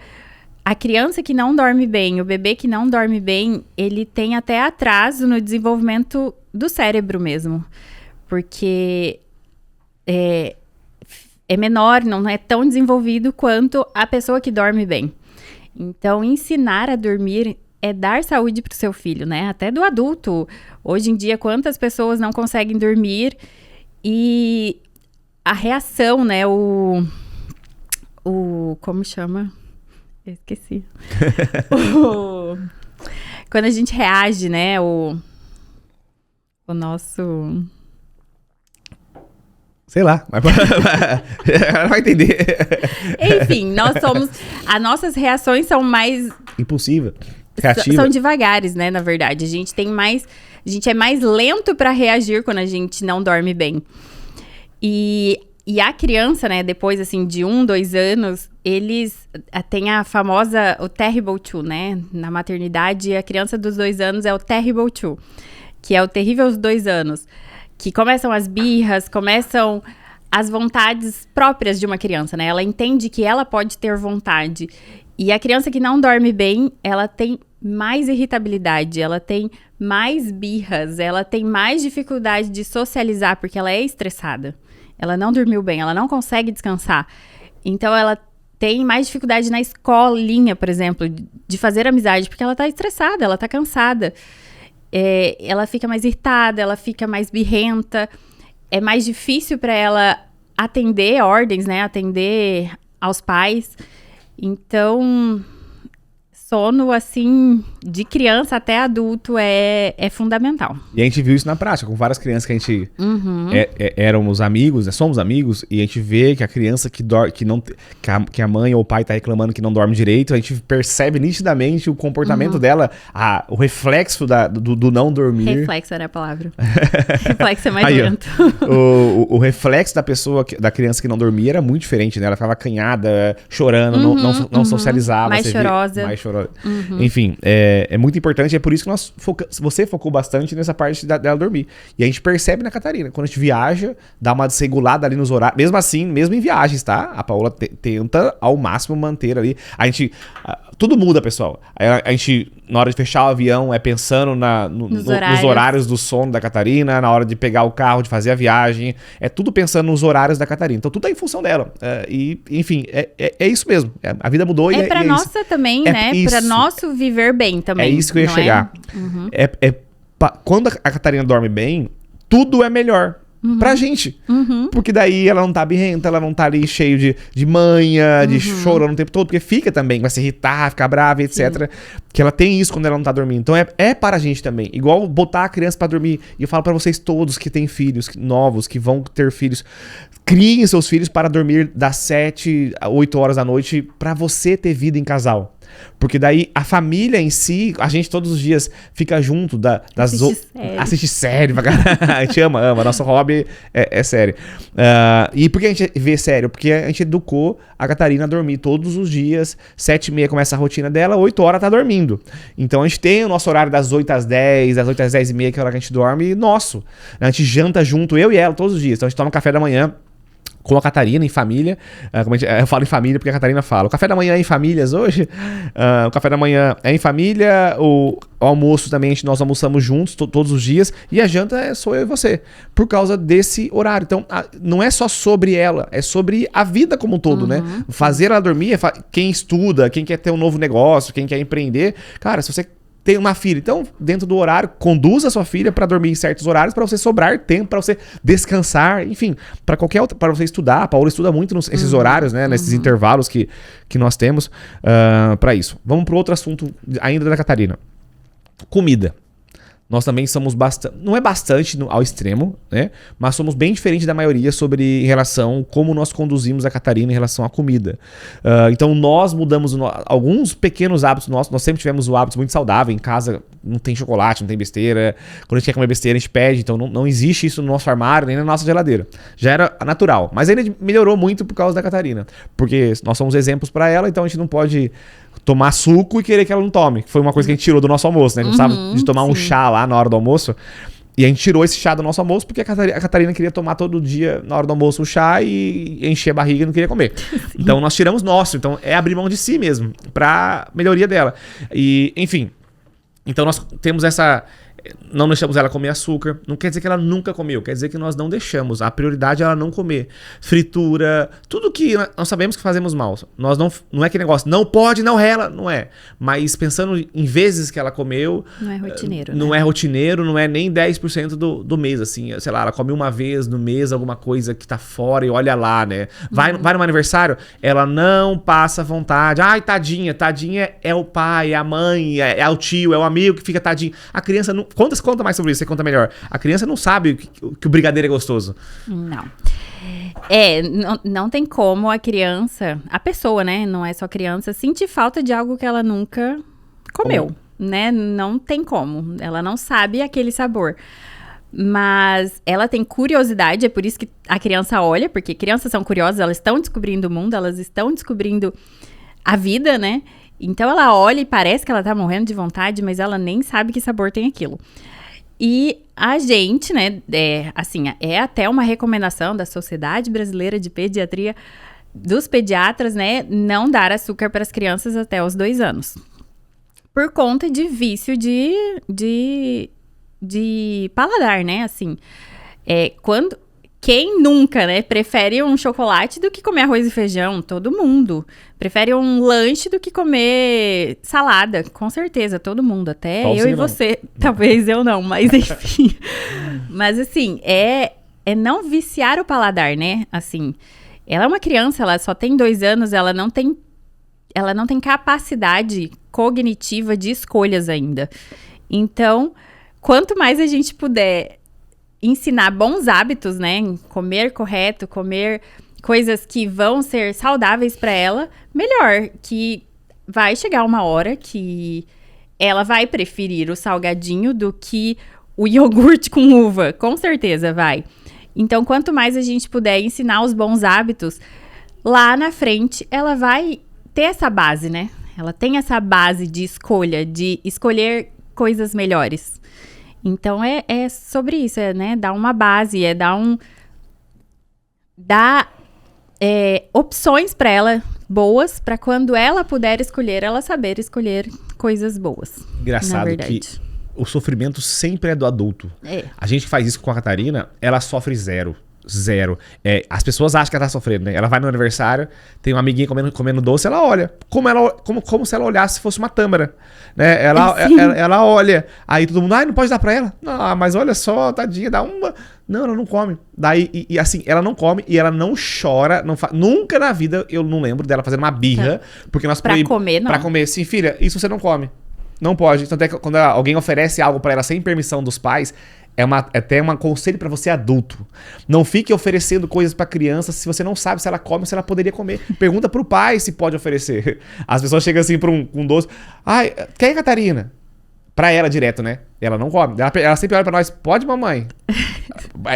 A criança que não dorme bem, o bebê que não dorme bem, ele tem até atraso no desenvolvimento do cérebro mesmo. Porque é menor, não é tão desenvolvido quanto a pessoa que dorme bem. Então, ensinar a dormir é dar saúde para o seu filho, né? Até do adulto. Hoje em dia, quantas pessoas não conseguem dormir e a reação, né? Como chama? Eu esqueci. Quando a gente reage, né? O nosso... Sei lá, mas ela vai entender. Enfim, as nossas reações são mais... Impulsiva, reativa. São devagares, né, na verdade. A gente é mais lento para reagir quando a gente não dorme bem. E a criança, né, depois, assim, de 1, 2 anos, eles têm a famosa, o Terrible Two, né? Na maternidade, a criança dos 2 anos é o Terrible Two, que é o terrível 2 anos. Que começam as birras, começam as vontades próprias de uma criança, né? Ela entende que ela pode ter vontade. E a criança que não dorme bem, ela tem mais irritabilidade, ela tem mais birras, ela tem mais dificuldade de socializar, porque ela é estressada. Ela não dormiu bem, ela não consegue descansar. Então, ela tem mais dificuldade na escolinha, por exemplo, de fazer amizade, porque ela tá estressada, ela tá cansada. Ela fica mais irritada, ela fica mais birrenta. É mais difícil para ela atender ordens, né? Atender aos pais. Então, sono, assim, de criança até adulto é fundamental. E a gente viu isso na prática, com várias crianças que a gente éramos amigos, né? Somos amigos, e a gente vê que a criança que a mãe ou o pai tá reclamando que não dorme direito, a gente percebe nitidamente o comportamento dela, o reflexo do não dormir. Reflexo era a palavra. Reflexo é mais Aí, lento. O reflexo da pessoa, da criança que não dormia era muito diferente, né? Ela ficava acanhada, chorando, não socializava. Mais chorosa. Mais chorosa. Enfim, é muito importante, é por isso que você focou bastante nessa parte dela dormir. E a gente percebe na Catarina, quando a gente viaja, dá uma desregulada ali nos horários, mesmo assim, mesmo em viagens, tá? A Paola tenta ao máximo manter ali. A gente... Tudo muda, pessoal. A gente, na hora de fechar o avião, é pensando nos horários do sono da Catarina, na hora de pegar o carro, de fazer a viagem. É tudo pensando nos horários da Catarina. Então, tudo é em função dela. Enfim, é isso mesmo. A vida mudou e pra nossa também, né? Pra nosso viver bem também. É isso que eu ia chegar. Quando a Catarina dorme bem, tudo é melhor. Pra gente. Porque daí ela não tá birrenta, ela não tá ali cheio de manha, de chorando o tempo todo, porque fica também, vai se irritar, ficar brava, etc. Sim. Que ela tem isso quando ela não tá dormindo. Então é para a gente também. Igual botar a criança pra dormir. E eu falo pra vocês todos que têm filhos novos, que vão ter filhos, criem seus filhos para dormir das 7 a 8 horas da noite pra você ter vida em casal. Porque daí a família em si, a gente todos os dias fica junto assiste série. A gente ama. Nosso hobby é série. E por que a gente vê sério? Porque a gente educou a Catarina a dormir todos os dias. 7h30 começa a rotina dela, 8 horas tá dormindo. Então a gente tem o nosso horário das 8 às 10, das 8 às 10h30, que é a hora que a gente dorme, nosso. A gente janta junto, eu e ela, todos os dias. Então a gente toma café da manhã com a Catarina, em família. Eu falo em família porque a Catarina fala. O café da manhã é em famílias hoje. O café da manhã é em família. O almoço também, nós almoçamos juntos todos os dias. E a janta sou eu e você. Por causa desse horário. Então, não é só sobre ela. É sobre a vida como um todo, né? Fazer ela dormir. Quem estuda, quem quer ter um novo negócio, quem quer empreender. Cara, se você tem uma filha, então dentro do horário, conduza a sua filha para dormir em certos horários, para você sobrar tempo, para você descansar, enfim, para qualquer outra, para você estudar. A Paola estuda muito nesses horários, né, nesses intervalos que nós temos para isso. Vamos para outro assunto ainda da Catarina. Comida. Nós também somos bastante, não é bastante ao extremo, né? Mas somos bem diferentes da maioria em relação a como nós conduzimos a Catarina em relação à comida. Então nós mudamos alguns pequenos hábitos nossos. Nós sempre tivemos o hábito muito saudável. Em casa não tem chocolate, não tem besteira. Quando a gente quer comer besteira, a gente pede. Então não existe isso no nosso armário, nem na nossa geladeira. Já era natural. Mas ainda melhorou muito por causa da Catarina. Porque nós somos exemplos para ela, então a gente não pode tomar suco e querer que ela não tome. Que foi uma coisa que a gente tirou do nosso almoço, né? A gente precisava de tomar um chá lá na hora do almoço. E a gente tirou esse chá do nosso almoço porque a Catarina queria tomar todo dia, na hora do almoço, o chá e encher a barriga e não queria comer. Sim. Então nós tiramos nosso. Então é abrir mão de si mesmo, pra melhoria dela. E, enfim. Então nós temos não deixamos ela comer açúcar. Não quer dizer que ela nunca comeu, quer dizer que nós não deixamos. A prioridade é ela não comer. Fritura, tudo que nós sabemos que fazemos mal. Nós não é aquele negócio, não pode, não rela, não é. Mas pensando em vezes que ela comeu... Não é rotineiro, Não é rotineiro, não é nem 10% do mês, assim. Sei lá, ela come uma vez no mês alguma coisa que tá fora e olha lá, né? Vai no aniversário, ela não passa vontade. Ai, tadinha é o pai, é a mãe, é o tio, é o amigo que fica tadinho. A criança não... Conta mais sobre isso, você conta melhor. A criança não sabe que o brigadeiro é gostoso. Não. Não tem como a criança, a pessoa, né? Não é só criança, sentir falta de algo que ela nunca comeu, né? Não tem como. Ela não sabe aquele sabor. Mas ela tem curiosidade, é por isso que a criança olha, porque crianças são curiosas, elas estão descobrindo o mundo, elas estão descobrindo a vida, né? Então ela olha e parece que ela tá morrendo de vontade, mas ela nem sabe que sabor tem aquilo. E a gente, né, é até uma recomendação da Sociedade Brasileira de Pediatria, dos pediatras, né, não dar açúcar para as crianças até os 2 anos. Por conta de vício de paladar, né, assim. Quem nunca, né, prefere um chocolate do que comer arroz e feijão? Todo mundo. Prefere um lanche do que comer salada, com certeza, todo mundo. Até só eu e você. Talvez eu não, mas enfim. Mas assim, é não viciar o paladar, né? Assim, ela é uma criança, ela só tem 2 anos, ela não tem... ela não tem capacidade cognitiva de escolhas ainda. Então, quanto mais a gente puder ensinar bons hábitos, né? Comer correto, comer coisas que vão ser saudáveis para ela, melhor. Que vai chegar uma hora que ela vai preferir o salgadinho do que o iogurte com uva. Com certeza vai. Então, quanto mais a gente puder ensinar os bons hábitos, lá na frente ela vai ter essa base, né? Ela tem essa base de escolha, de escolher coisas melhores. Então, é sobre isso, né? Dar uma base, dar opções para ela boas, para quando ela puder escolher, ela saber escolher coisas boas. Engraçado que o sofrimento sempre é do adulto. A gente faz isso com a Catarina, ela sofre zero. As pessoas acham que ela tá sofrendo, né? Ela vai no aniversário, tem uma amiguinha comendo doce, ela olha. Como se ela olhasse se fosse uma tâmara. Né? Ela olha. Aí todo mundo, não pode dar pra ela. Não, mas olha só, tadinha, dá uma. Não, ela não come. Daí, assim, ela não come e ela não chora. Nunca na vida eu não lembro dela fazendo uma birra. Porque nós comer, não. Pra comer, sim, filha, isso você não come. Não pode. Tanto é que quando alguém oferece algo pra ela sem permissão dos pais, é até um conselho pra você adulto. Não fique oferecendo coisas pra criança se você não sabe se ela come ou se ela poderia comer. Pergunta pro pai se pode oferecer. As pessoas chegam assim pra um doce. Ai, quer, Catarina? Pra ela direto, né? Ela não come. Ela sempre olha pra nós. Pode, mamãe?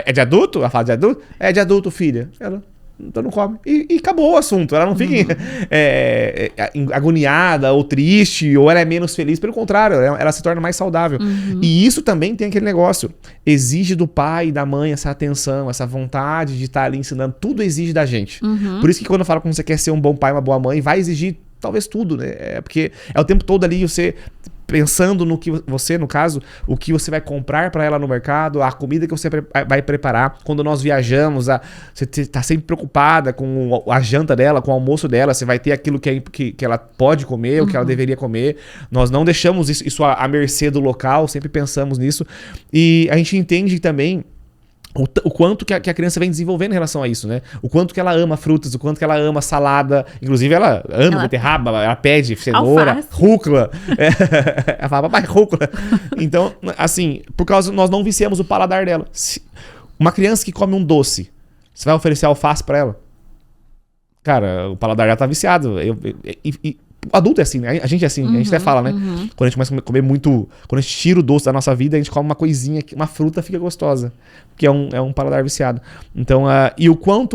É de adulto? Ela fala de adulto? É de adulto, filha. Ela... Então não come. E acabou o assunto. Ela não fica agoniada ou triste, ou ela é menos feliz. Pelo contrário, ela se torna mais saudável. E isso também tem aquele negócio. Exige do pai e da mãe essa atenção, essa vontade de estar ali ensinando. Tudo exige da gente. Por isso que quando eu falo que você quer ser um bom pai, uma boa mãe, vai exigir talvez tudo, né? Porque é o tempo todo ali você... pensando no que você, no caso, o que você vai comprar para ela no mercado, a comida que você vai preparar. Quando nós viajamos, você tá sempre preocupada com a janta dela, com o almoço dela, você vai ter aquilo que ela pode comer, o que ela deveria comer. Nós não deixamos isso à mercê do local, sempre pensamos nisso. E a gente entende também o quanto que a criança vem desenvolvendo em relação a isso, né? O quanto que ela ama frutas, o quanto que ela ama salada. Inclusive, ela ama beterraba, ela pede cenoura, rúcula. Ela fala, papai, rúcula. Então, assim, por causa... Nós não viciamos o paladar dela. Uma criança que come um doce, você vai oferecer alface pra ela? Cara, o paladar dela tá viciado. O adulto é assim, né? A gente é assim, a gente até fala, né? Quando a gente começa a comer muito... Quando a gente tira o doce da nossa vida, a gente come uma coisinha, uma fruta fica gostosa. Porque é um paladar viciado. Então, e o quão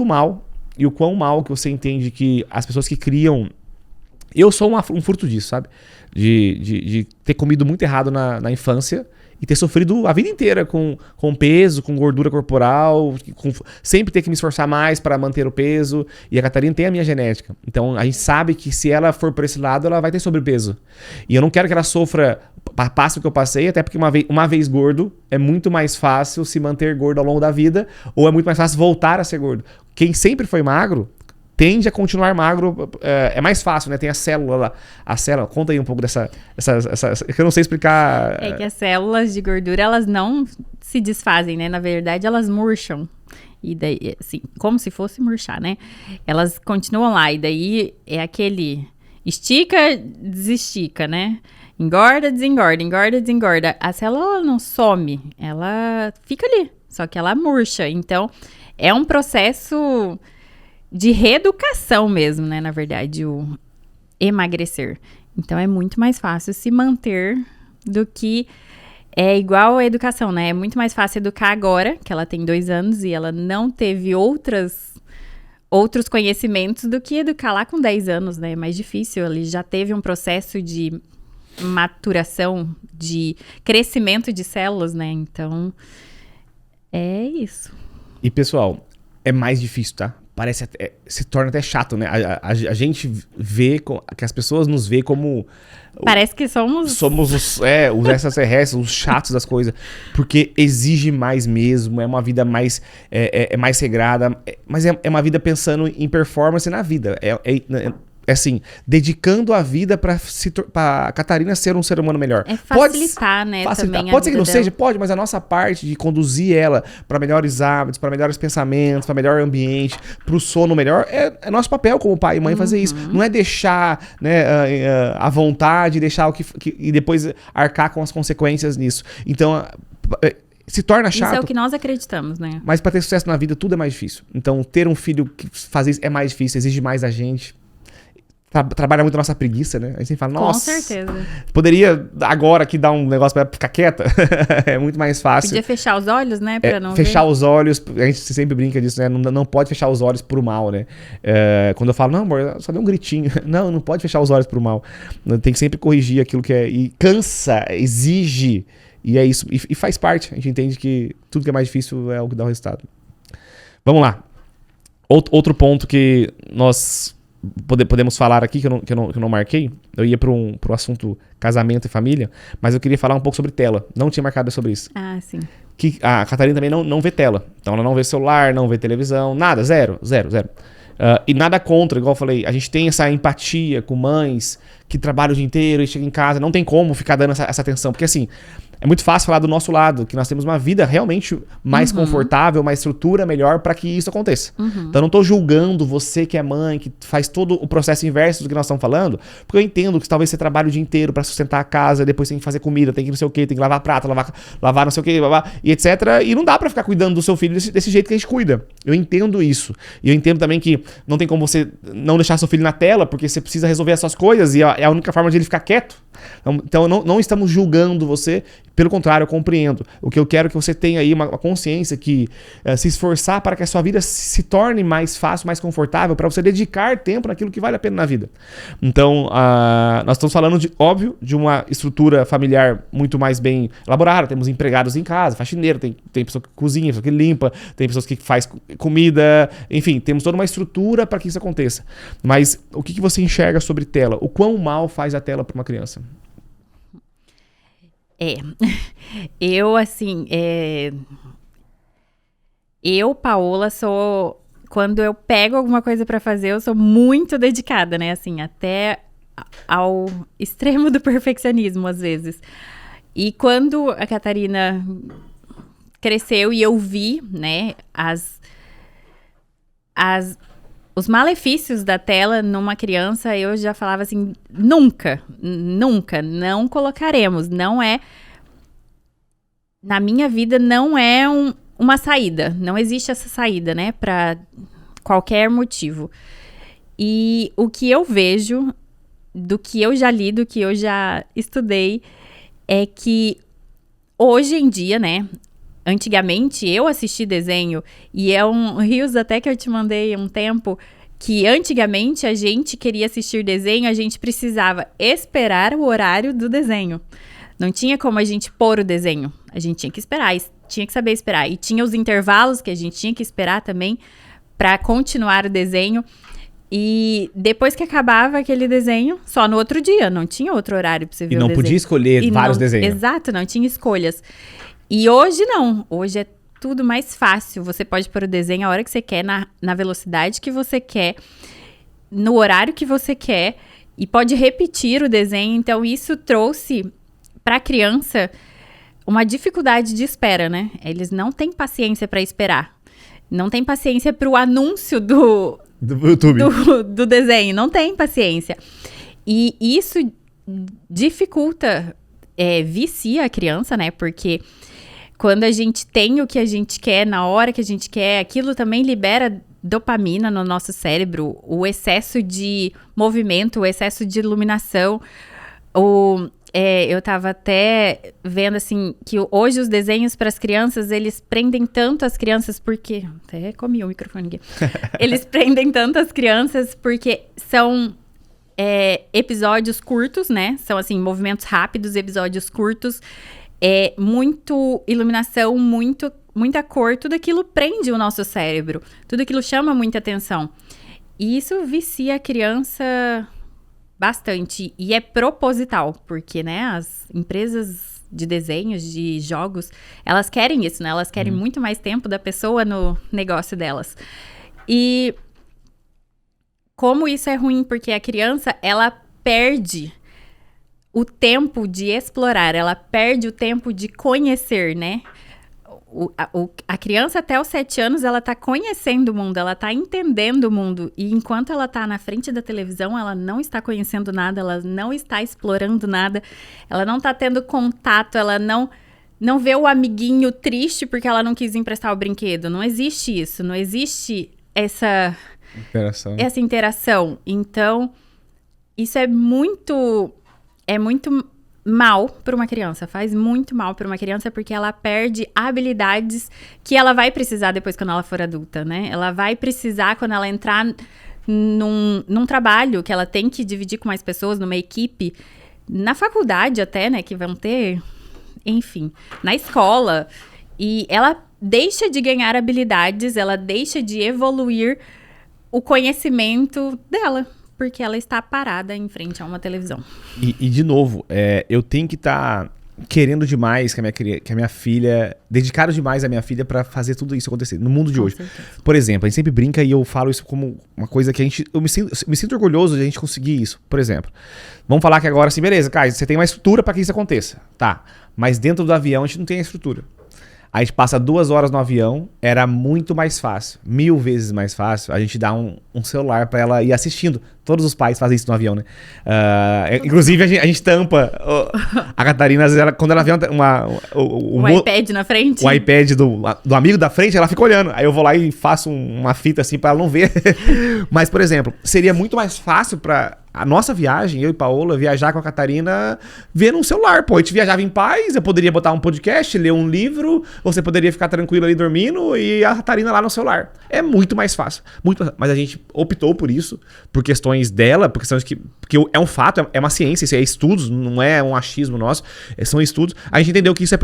mal que você entende que as pessoas que criam... Eu sou um fruto disso, sabe? De ter comido muito errado na infância e ter sofrido a vida inteira com peso, com gordura corporal, sempre ter que me esforçar mais para manter o peso. E a Catarina tem a minha genética. Então a gente sabe que se ela for por esse lado, ela vai ter sobrepeso. E eu não quero que ela sofra, passe o que eu passei, até porque uma vez gordo, é muito mais fácil se manter gordo ao longo da vida, ou é muito mais fácil voltar a ser gordo. Quem sempre foi magro tende a continuar magro, é mais fácil, né? Tem a célula lá. A célula, conta aí um pouco dessa que eu não sei explicar. É que as células de gordura, elas não se desfazem, né? Na verdade, elas murcham. E daí, assim, como se fosse murchar, né? Elas continuam lá. E daí é aquele estica, desestica, né? Engorda, desengorda, engorda, desengorda. A célula não some, ela fica ali. Só que ela murcha. Então, é um processo... de reeducação mesmo, né? Na verdade, o emagrecer. Então, é muito mais fácil se manter do que... É igual a educação, né? É muito mais fácil educar agora, que ela tem 2 anos e ela não teve outros conhecimentos do que educar lá com 10 anos, né? É mais difícil. Ele já teve um processo de maturação, de crescimento de células, né? Então, é isso. E, pessoal, é mais difícil, tá? Parece se torna até chato, né? A gente vê que as pessoas nos vê como... Parece que somos os extraterrestres, os chatos das coisas. Porque exige mais mesmo, é uma vida mais... É mais regrada, mas é uma vida pensando em performance na vida. assim, dedicando a vida pra Catarina ser um ser humano melhor. É facilitar, né? Facilitar. Também Pode ser que não dela. seja, pode, mas a nossa parte de conduzir ela pra melhores hábitos, pra melhores pensamentos, pra melhor ambiente, pro sono melhor, é nosso papel como pai e mãe fazer isso. Não é deixar, né, à vontade, deixar e depois arcar com as consequências nisso. Então, se torna chato. Isso é o que nós acreditamos, né? Mas pra ter sucesso na vida, tudo é mais difícil. Então, ter um filho que faz isso é mais difícil, exige mais da gente. Trabalha muito a nossa preguiça, né? A gente sempre fala, nossa... Com certeza. Poderia agora aqui dar um negócio pra ficar quieta? É muito mais fácil. Podia fechar os olhos, né? Pra não fechar ver. os olhos, a gente sempre brinca disso, né? Não pode fechar os olhos pro mal, né? Quando eu falo, não, amor, só deu um gritinho. Não pode fechar os olhos pro mal. Tem que sempre corrigir aquilo que é... E cansa, exige... E é isso, e faz parte. A gente entende que tudo que é mais difícil é o que dá o resultado. Vamos lá. Outro ponto que nós podemos falar aqui, que eu não marquei. Eu ia pro assunto casamento e família, mas eu queria falar um pouco sobre tela. Não tinha marcado sobre isso. Ah, sim. Que a Catarina também não vê tela. Então ela não vê celular, não vê televisão, nada, zero. E nada contra, igual eu falei, a gente tem essa empatia com mães que trabalham o dia inteiro e chegam em casa, não tem como ficar dando essa atenção, porque assim, é muito fácil falar do nosso lado, que nós temos uma vida realmente mais confortável, uma estrutura melhor para que isso aconteça. Então eu não tô julgando você que é mãe, que faz todo o processo inverso do que nós estamos falando, porque eu entendo que talvez você trabalhe o dia inteiro para sustentar a casa, depois tem que fazer comida, tem que não sei o que, tem que lavar prato, lavar não sei o que, e etc. E não dá para ficar cuidando do seu filho desse jeito que a gente cuida. Eu entendo isso. E eu entendo também que não tem como você não deixar seu filho na tela, porque você precisa resolver as suas coisas e é a única forma de ele ficar quieto. Então não estamos julgando você, pelo contrário, eu compreendo. O que eu quero é que você tenha aí uma consciência que se esforçar para que a sua vida se torne mais fácil, mais confortável, para você dedicar tempo naquilo que vale a pena na vida. Então, nós estamos falando, óbvio, de uma estrutura familiar muito mais bem elaborada. Temos empregados em casa, faxineiro, tem pessoa que cozinha, pessoa que limpa, tem pessoas que faz comida, enfim, temos toda uma estrutura para que isso aconteça. Mas o que você enxerga sobre tela? O quão mal faz a tela para uma criança? Eu, assim, Paola, quando eu pego alguma coisa pra fazer, eu sou muito dedicada, né, assim, até ao extremo do perfeccionismo, às vezes. E quando a Catarina cresceu e eu vi, né, os malefícios da tela numa criança, eu já falava assim, nunca, não colocaremos, na minha vida não é uma saída, não existe essa saída, né, pra qualquer motivo. E o que eu vejo, do que eu já li, do que eu já estudei, é que hoje em dia, né, antigamente eu assisti desenho, e é um rios até que eu te mandei um tempo, que antigamente a gente queria assistir desenho, a gente precisava esperar o horário do desenho. Não tinha como a gente pôr o desenho, a gente tinha que esperar, tinha que saber esperar. E tinha os intervalos que a gente tinha que esperar também para continuar o desenho. E depois que acabava aquele desenho, só no outro dia, não tinha outro horário para você ver o desenho. E não podia escolher vários desenhos. Exato, não tinha escolhas. E hoje não, hoje é tudo mais fácil. Você pode pôr o desenho a hora que você quer, na velocidade que você quer, no horário que você quer, e pode repetir o desenho. Então isso trouxe para a criança uma dificuldade de espera, né? Eles não têm paciência para esperar. Não tem paciência para o anúncio do YouTube. Do desenho. Não tem paciência. E isso dificulta, vicia a criança, né? Porque quando a gente tem o que a gente quer, na hora que a gente quer, aquilo também libera dopamina no nosso cérebro. O excesso de movimento, o excesso de iluminação. Eu tava até vendo, assim, que hoje os desenhos para as crianças, eles prendem tanto as crianças porque... Até comi o microfone aqui. Eles prendem tanto as crianças porque são episódios curtos, né? São, assim, movimentos rápidos, episódios curtos. Muito iluminação, muita cor. Tudo aquilo prende o nosso cérebro. Tudo aquilo chama muita atenção. E isso vicia a criança... bastante, e é proposital, porque, né, as empresas de desenhos, de jogos, elas querem isso, né, elas querem muito mais tempo da pessoa no negócio delas. E como isso é ruim, porque a criança, ela perde o tempo de explorar, ela perde o tempo de conhecer, né? A criança até os 7 anos, ela tá conhecendo o mundo, ela tá entendendo o mundo. E enquanto ela tá na frente da televisão, ela não está conhecendo nada, ela não está explorando nada, ela não tá tendo contato, ela não vê o amiguinho triste porque ela não quis emprestar o brinquedo. Não existe isso, não existe essa interação. Então, isso é muito mal para uma criança, faz muito mal para uma criança porque ela perde habilidades que ela vai precisar depois quando ela for adulta, né? Ela vai precisar quando ela entrar num trabalho que ela tem que dividir com mais pessoas, numa equipe, na faculdade até, né, que vão ter, enfim, na escola. E ela deixa de ganhar habilidades, ela deixa de evoluir o conhecimento dela. Porque ela está parada em frente a uma televisão. E de novo, eu tenho que estar querendo demais que a minha filha... Dedicado demais a minha filha para fazer tudo isso acontecer no mundo de hoje. Certeza. Por exemplo, a gente sempre brinca e eu falo isso como uma coisa que eu me sinto orgulhoso de a gente conseguir isso. Por exemplo, vamos falar que agora assim, beleza, Caio, você tem uma estrutura para que isso aconteça. Tá, mas dentro do avião a gente não tem a estrutura. A gente passa 2 horas no avião, era muito mais fácil, 1000 vezes mais fácil, a gente dá um celular pra ela ir assistindo. Todos os pais fazem isso no avião, né? Inclusive, a gente tampa. A Catarina, às vezes, quando ela vê o iPad na frente? O iPad do amigo da frente, ela fica olhando. Aí eu vou lá e faço uma fita assim pra ela não ver. Mas, por exemplo, seria muito mais fácil pra a nossa viagem, eu e Paola, viajar com a Catarina vendo um celular. Pô, a gente viajava em paz, eu poderia botar um podcast, ler um livro, você poderia ficar tranquilo ali dormindo e a Catarina lá no celular. É muito mais fácil. Mas a gente optou por isso, por questões dela, por questões porque é um fato, é uma ciência, isso é estudos, não é um achismo nosso, são estudos. A gente entendeu que isso é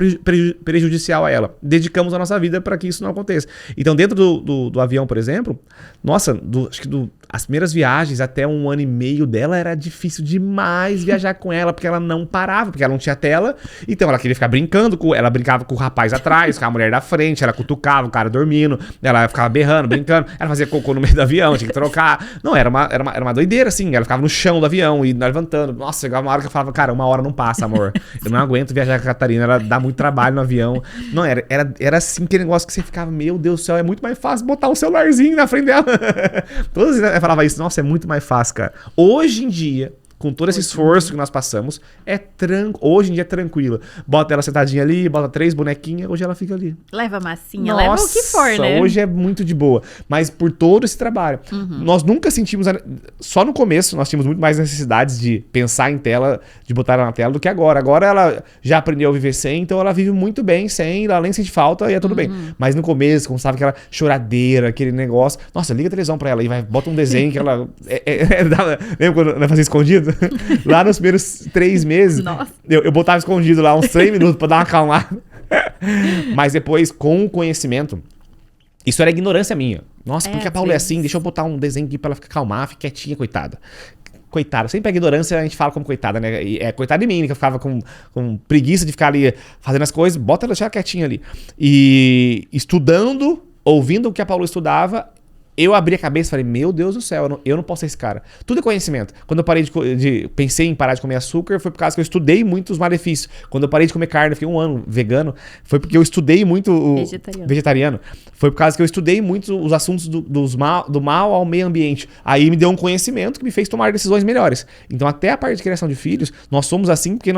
prejudicial a ela. Dedicamos a nossa vida para que isso não aconteça. Então, dentro do avião, por exemplo, nossa, acho que as primeiras viagens até 1 ano e meio dela era difícil demais viajar com ela, porque ela não parava, porque ela não tinha tela, então ela queria ficar brincando, ela brincava com o rapaz atrás, com a mulher da frente, ela cutucava o cara dormindo, ela ficava berrando, brincando, ela fazia cocô no meio do avião, tinha que trocar. Não, era uma doideira, assim, ela ficava no chão do avião e levantando. Nossa, chegava uma hora que eu falava, cara, 1 hora não passa, amor. Eu não aguento viajar com a Catarina, ela dá muito trabalho no avião. Não, era assim, aquele negócio que você ficava, meu Deus do céu, é muito mais fácil botar um celularzinho na frente dela. Todas as vezes falava isso, nossa, é muito mais fácil, cara. Hoje em dia, com todo esse esforço que nós passamos, hoje em dia é tranquilo. Bota ela sentadinha ali, bota 3 bonequinhas, hoje ela fica ali. Leva massinha, leva o que for, né? Hoje é muito de boa. Mas por todo esse trabalho, nós nunca sentimos... Só no começo nós tínhamos muito mais necessidades de pensar em tela, de botar ela na tela do que agora. Agora ela já aprendeu a viver sem, então ela vive muito bem sem, ela nem sente falta e é tudo bem. Mas no começo, como sabe, aquela choradeira, aquele negócio... Nossa, liga a televisão pra ela e bota um desenho que ela... Lembra quando ela fazia escondido? Lá nos primeiros 3 meses, eu botava escondido lá uns 3 minutos pra dar uma acalmada. Mas depois, com o conhecimento, isso era ignorância minha. Nossa, porque a Paula é assim? Deixa eu botar um desenho aqui pra ela ficar calmar, ficar quietinha, coitada. Coitada, sempre a ignorância a gente fala como coitada, né? Coitada de mim, que eu ficava com preguiça de ficar ali fazendo as coisas, bota ela, deixa ela quietinha ali. E estudando, ouvindo o que a Paula estudava, eu abri a cabeça e falei, meu Deus do céu, eu não posso ser esse cara. Tudo é conhecimento. Quando eu parei pensei em parar de comer açúcar, foi por causa que eu estudei muito os malefícios. Quando eu parei de comer carne, eu fiquei 1 ano vegano, foi porque eu estudei muito o vegetariano. Foi por causa que eu estudei muito os assuntos do mal ao meio ambiente. Aí me deu um conhecimento que me fez tomar decisões melhores. Então, até a parte de criação de filhos, nós somos assim porque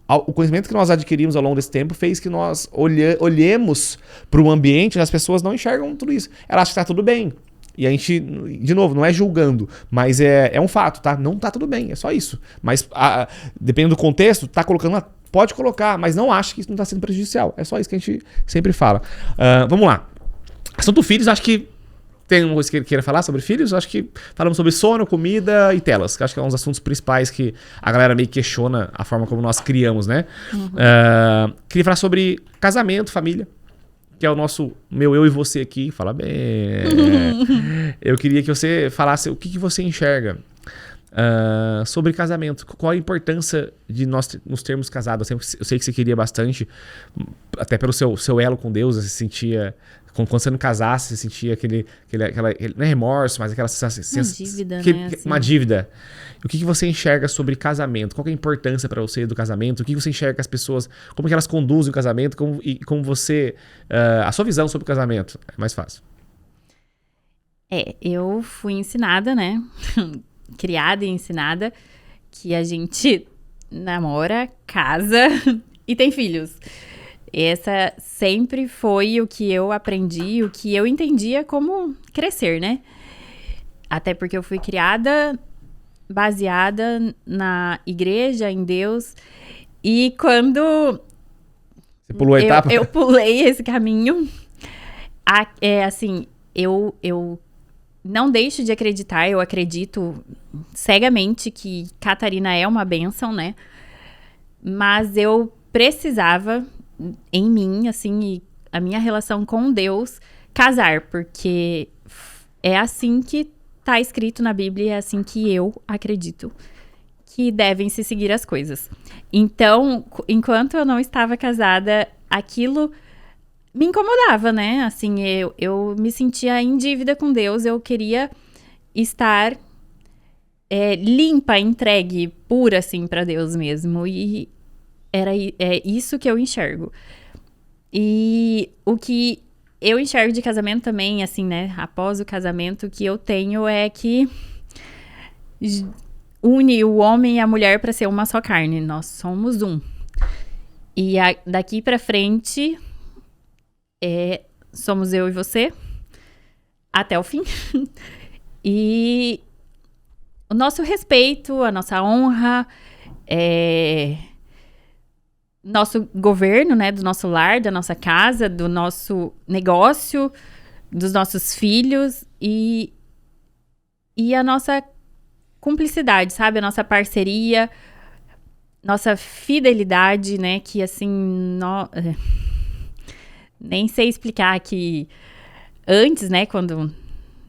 o conhecimento que nós adquirimos ao longo desse tempo fez que nós olhemos para o ambiente e as pessoas não enxergam tudo isso. Elas acham que está tudo bem. E a gente, de novo, não é julgando, mas é um fato, tá? Não tá tudo bem, é só isso. Mas, dependendo do contexto, tá colocando lá, pode colocar, mas não acha que isso não tá sendo prejudicial. É só isso que a gente sempre fala. Vamos lá. Assunto filhos, acho que tem alguma coisa que ele queira falar sobre filhos? Acho que falamos sobre sono, comida e telas, que acho que é um dos assuntos principais que a galera meio que questiona a forma como nós criamos, né? Queria falar sobre casamento, família. Que é o eu e você aqui, fala bem. Eu queria que você falasse o que você enxerga sobre casamento. Qual a importância de nós nos termos casados? Eu sei que você queria bastante, até pelo seu elo com Deus, você sentia... Quando você não casasse, você sentia aquele não é remorso, mas aquela sensação... Uma dívida, né? Assim. Uma dívida. O que você enxerga sobre casamento? Qual que é a importância para você do casamento? O que você enxerga as pessoas... Como que elas conduzem o casamento? Como você... a sua visão sobre o casamento. É mais fácil. Eu fui ensinada, né? Criada e ensinada que a gente namora, casa e tem filhos. Essa sempre foi o que eu aprendi, o que eu entendia como crescer, né? Até porque eu fui criada baseada na igreja, em Deus. E quando você pulou a etapa? Eu pulei esse caminho, assim, eu não deixo de acreditar, eu acredito cegamente que Catarina é uma bênção, né? Mas eu precisava... em mim, assim, e a minha relação com Deus, casar, porque é assim que tá escrito na Bíblia, é assim que eu acredito que devem se seguir as coisas. Então, enquanto eu não estava casada, aquilo me incomodava, né? Assim, eu me sentia em dívida com Deus, eu queria estar limpa, entregue, pura, assim, para Deus mesmo, e é isso que eu enxergo. E o que eu enxergo de casamento também, assim, né? Após o casamento, o que eu tenho é que une o homem e a mulher para ser uma só carne. Nós somos um. E daqui para frente, somos eu e você, até o fim. E o nosso respeito, a nossa honra, nosso governo, né, do nosso lar, da nossa casa, do nosso negócio, dos nossos filhos e a nossa cumplicidade, sabe? A nossa parceria, nossa fidelidade, né? Que assim, nem sei explicar que antes, né, quando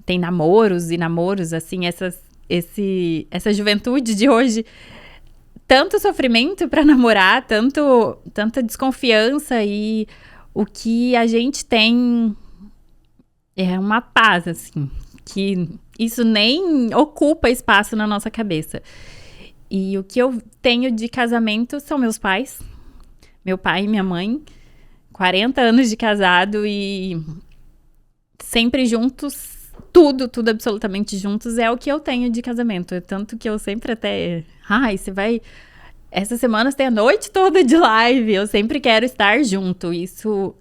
tem namoros e namoros, assim, essa juventude de hoje... Tanto sofrimento para namorar, tanta desconfiança, e o que a gente tem é uma paz, assim, que isso nem ocupa espaço na nossa cabeça. E o que eu tenho de casamento são meus pais, meu pai e minha mãe, 40 anos de casado e sempre juntos, tudo absolutamente juntos é o que eu tenho de casamento. Tanto que eu sempre até... você vai... Essa semana você tem a noite toda de live. Eu sempre quero estar junto. Isso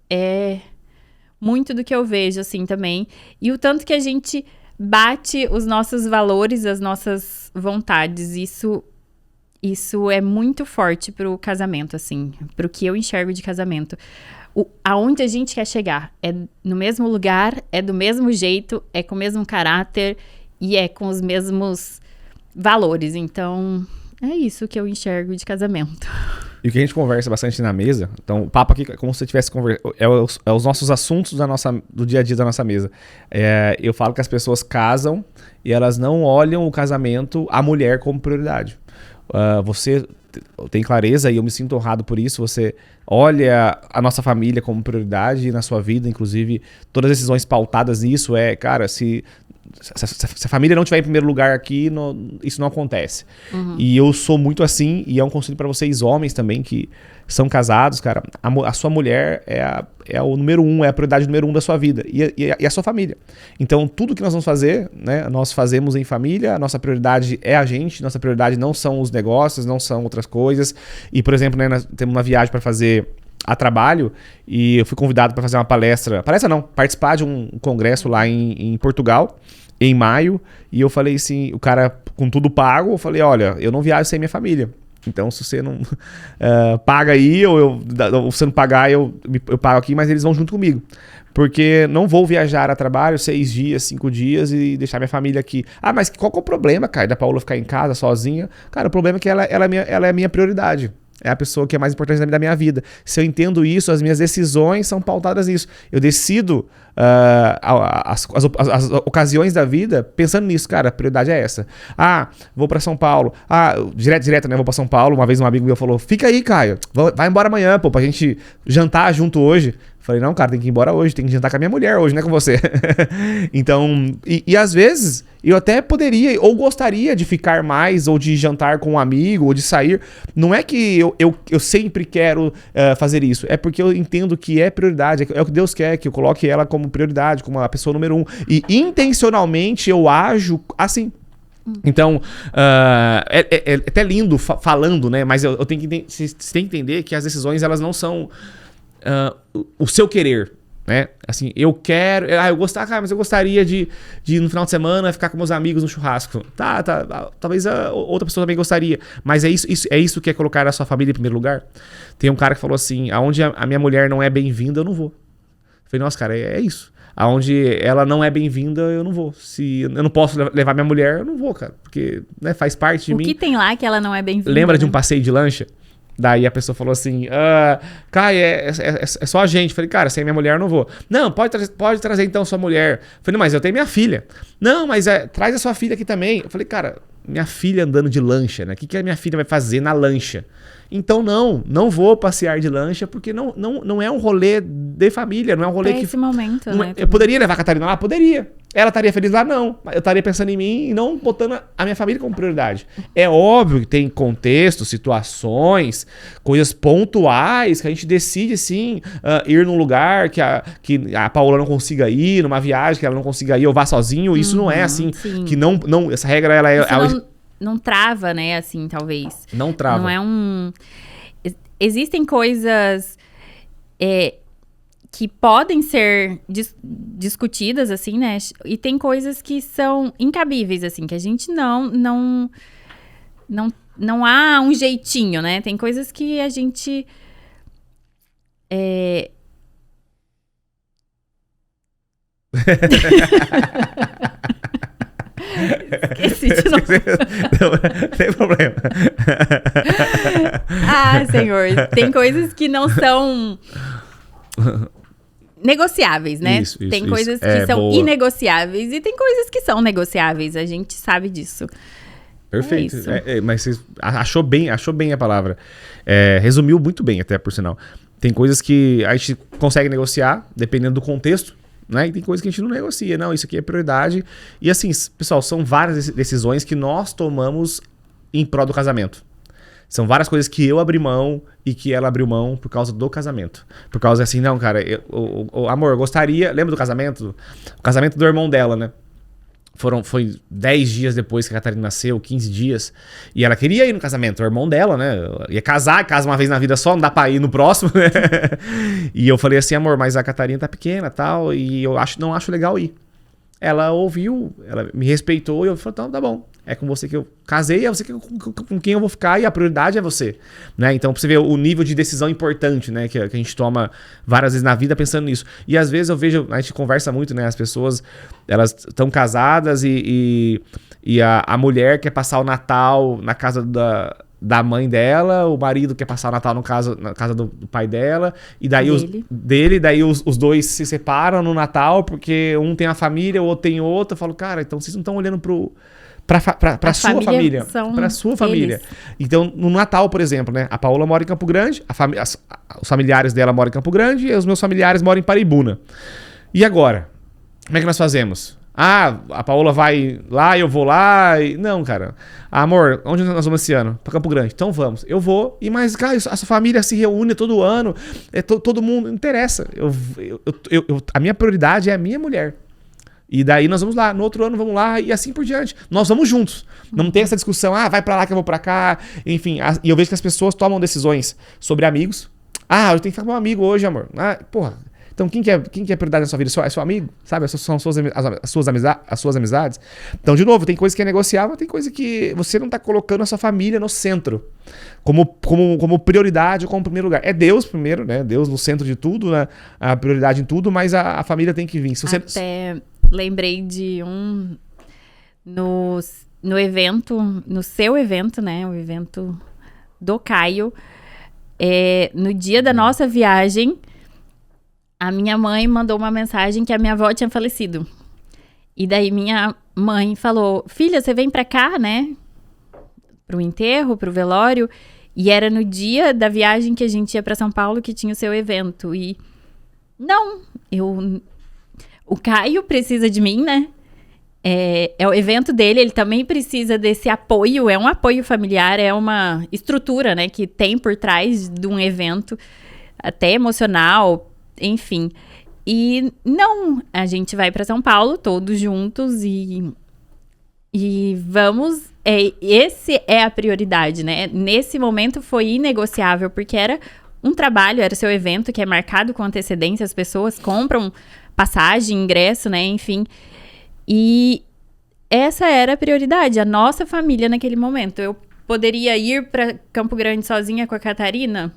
é muito do que eu vejo, assim, também. E o tanto que a gente bate os nossos valores, as nossas vontades. Isso é muito forte pro casamento, assim. Pro que eu enxergo de casamento. Aonde a gente quer chegar é no mesmo lugar, é do mesmo jeito, é com o mesmo caráter e é com os mesmos valores. Então, é isso que eu enxergo de casamento. E o que a gente conversa bastante na mesa, então o papo aqui é como se você tivesse conversando, é os nossos assuntos do dia a dia da nossa mesa. Eu falo que as pessoas casam e elas não olham o casamento, a mulher, como prioridade. Você tem clareza, e eu me sinto honrado por isso, você olha a nossa família como prioridade na sua vida, inclusive todas as decisões pautadas nisso, cara, se a família não estiver em primeiro lugar aqui, isso não acontece. Uhum. E eu sou muito assim, e é um conselho para vocês homens também que são casados, cara, a sua mulher é o número 1, é a prioridade número 1 da sua vida, e a sua família. Então, tudo que nós vamos fazer, né, nós fazemos em família, a nossa prioridade é a gente, nossa prioridade não são os negócios, não são outras coisas. E, por exemplo, né, nós temos uma viagem para fazer a trabalho, e eu fui convidado para fazer uma participar de um congresso lá em Portugal, em maio, e eu falei assim, o cara com tudo pago, eu falei, olha, eu não viajo sem minha família. Então, se você não paga aí, ou você não pagar, eu pago aqui, mas eles vão junto comigo. Porque não vou viajar a trabalho 6 dias, 5 dias e deixar minha família aqui. Mas qual que é o problema, cara, da Paula ficar em casa sozinha? Cara, o problema é que ela é a minha prioridade. é a pessoa que é mais importante da minha vida. Se eu entendo isso, as minhas decisões são pautadas nisso. Eu decido as ocasiões da vida pensando nisso, cara, a prioridade é essa. Ah, vou pra São Paulo. Ah, direto, né? Vou pra São Paulo. Uma vez um amigo meu falou, fica aí, Caio. Vai embora amanhã, pô, pra gente jantar junto hoje. Falei, não, cara, tem que ir embora hoje, tem que jantar com a minha mulher hoje, não é com você. Então, e às vezes, eu até poderia ou gostaria de ficar mais, ou de jantar com um amigo, ou de sair. Não é que eu sempre quero fazer isso, é porque eu entendo que é prioridade, é o que Deus quer, que eu coloque ela como prioridade, como a pessoa número 1. E intencionalmente eu ajo assim. Então, é até lindo falando, né? Mas eu tenho que você tem que entender que as decisões, elas não são o seu querer, né? Assim, eu quero... mas eu gostaria de no final de semana ficar com meus amigos no churrasco. Tá, talvez a outra pessoa também gostaria. Mas é isso que é colocar a sua família em primeiro lugar? Tem um cara que falou assim, aonde a minha mulher não é bem-vinda, eu não vou. Eu falei, nossa, cara, é isso. Aonde ela não é bem-vinda, eu não vou. Se eu não posso levar minha mulher, eu não vou, cara. Porque, né, faz parte de mim. O que tem lá que ela não é bem-vinda? Lembra, né? de um passeio de lancha? Daí a pessoa falou assim, Caio, é só a gente. Falei, cara, sem minha mulher eu não vou. Não, pode trazer então sua mulher. Falei, não, mas eu tenho minha filha. Não, mas traz a sua filha aqui também. Eu falei, cara, minha filha andando de lancha, né? O que a minha filha vai fazer na lancha? Então não vou passear de lancha, porque não é um rolê de família, não é um rolê pra esse momento, né? Eu poderia levar a Catarina lá? Poderia. Ela estaria feliz lá? Não. Eu estaria pensando em mim e não botando a minha família como prioridade. É óbvio que tem contextos, situações, coisas pontuais que a gente decide, sim, ir num lugar que a Paola não consiga ir, numa viagem que ela não consiga ir, eu vá sozinho. Isso não é assim, sim. que não essa regra, ela é... Não trava, né, assim, talvez. Não trava. Não é Existem coisas que podem ser discutidas, assim, né? E tem coisas que são incabíveis, assim, que a gente não há um jeitinho, né? Tem coisas que a gente... Esqueci de novo. Não tem problema. Senhor, tem coisas que não são negociáveis, né? Tem coisas que são inegociáveis e tem coisas que são negociáveis. A gente sabe disso. Perfeito. Mas você achou bem a palavra. Resumiu muito bem, até por sinal. Tem coisas que a gente consegue negociar, dependendo do contexto. Né? E tem coisas que a gente não negocia. Não, isso aqui é prioridade. E assim, pessoal, são várias decisões que nós tomamos em prol do casamento. São várias coisas que eu abri mão e que ela abriu mão por causa do casamento. Por causa assim, não, cara, amor, eu gostaria... Lembra do casamento? O casamento do irmão dela, né? Foi 10 dias depois que a Catarina nasceu, 15 dias. E ela queria ir no casamento, o irmão dela, né? Ia casa uma vez na vida só, não dá pra ir no próximo, né? E eu falei assim, amor, mas a Catarina tá pequena e tal, e eu não acho legal ir. Ela ouviu, ela me respeitou e eu falei, então tá bom. É com você que eu casei, é você com quem eu vou ficar e a prioridade é você. Né? Então, pra você ver o nível de decisão importante, né? Que a gente toma várias vezes na vida pensando nisso. E às vezes eu vejo, a gente conversa muito, né? As pessoas, elas estão casadas e a mulher quer passar o Natal na casa da mãe dela, o marido quer passar o Natal na casa do pai dela, e daí os dois se separam no Natal, porque um tem a família, o outro tem outra. Eu falo, cara, então vocês não estão olhando pra sua família. Pra sua família. Então, no Natal, por exemplo, né? A Paola mora em Campo Grande, os familiares dela moram em Campo Grande e os meus familiares moram em Paraibuna. E agora? Como é que nós fazemos? A Paola vai lá, eu vou lá. Não, cara. Amor, onde nós vamos esse ano? Pra Campo Grande. Então vamos. Eu vou. Mas, cara, a sua família se reúne todo ano. Todo mundo. Não interessa. A minha prioridade é a minha mulher. E daí nós vamos lá. No outro ano vamos lá e assim por diante. Nós vamos juntos. Não tem essa discussão. Vai pra lá que eu vou pra cá. Enfim. E eu vejo que as pessoas tomam decisões sobre amigos. Eu tenho que ficar com meu amigo hoje, amor. Porra. Então, quem que é prioridade na sua vida? É seu amigo? Sabe? São as suas amizades. Então, de novo, tem coisa que é negociável, tem coisa que você não está colocando a sua família no centro. Como prioridade ou como primeiro lugar. É Deus primeiro, né? Deus no centro de tudo, né? A prioridade em tudo, mas a família tem que vir. Até lembrei de no evento, no seu evento, né? O evento do Caio. no dia da nossa viagem, a minha mãe mandou uma mensagem que a minha avó tinha falecido. E daí minha mãe falou, filha, você vem pra cá, né? Pro enterro, pro velório. E era no dia da viagem que a gente ia pra São Paulo que tinha o seu evento. E não, o Caio precisa de mim, né? É o evento dele, ele também precisa desse apoio, é um apoio familiar, é uma estrutura, né, que tem por trás de um evento, até emocional, enfim. E não, a gente vai para São Paulo todos juntos e vamos, esse é a prioridade, né? Nesse momento foi inegociável, porque era um trabalho, era seu evento que é marcado com antecedência, as pessoas compram passagem, ingresso, né, enfim. E essa era a prioridade, a nossa família naquele momento. Eu poderia ir para Campo Grande sozinha com a Catarina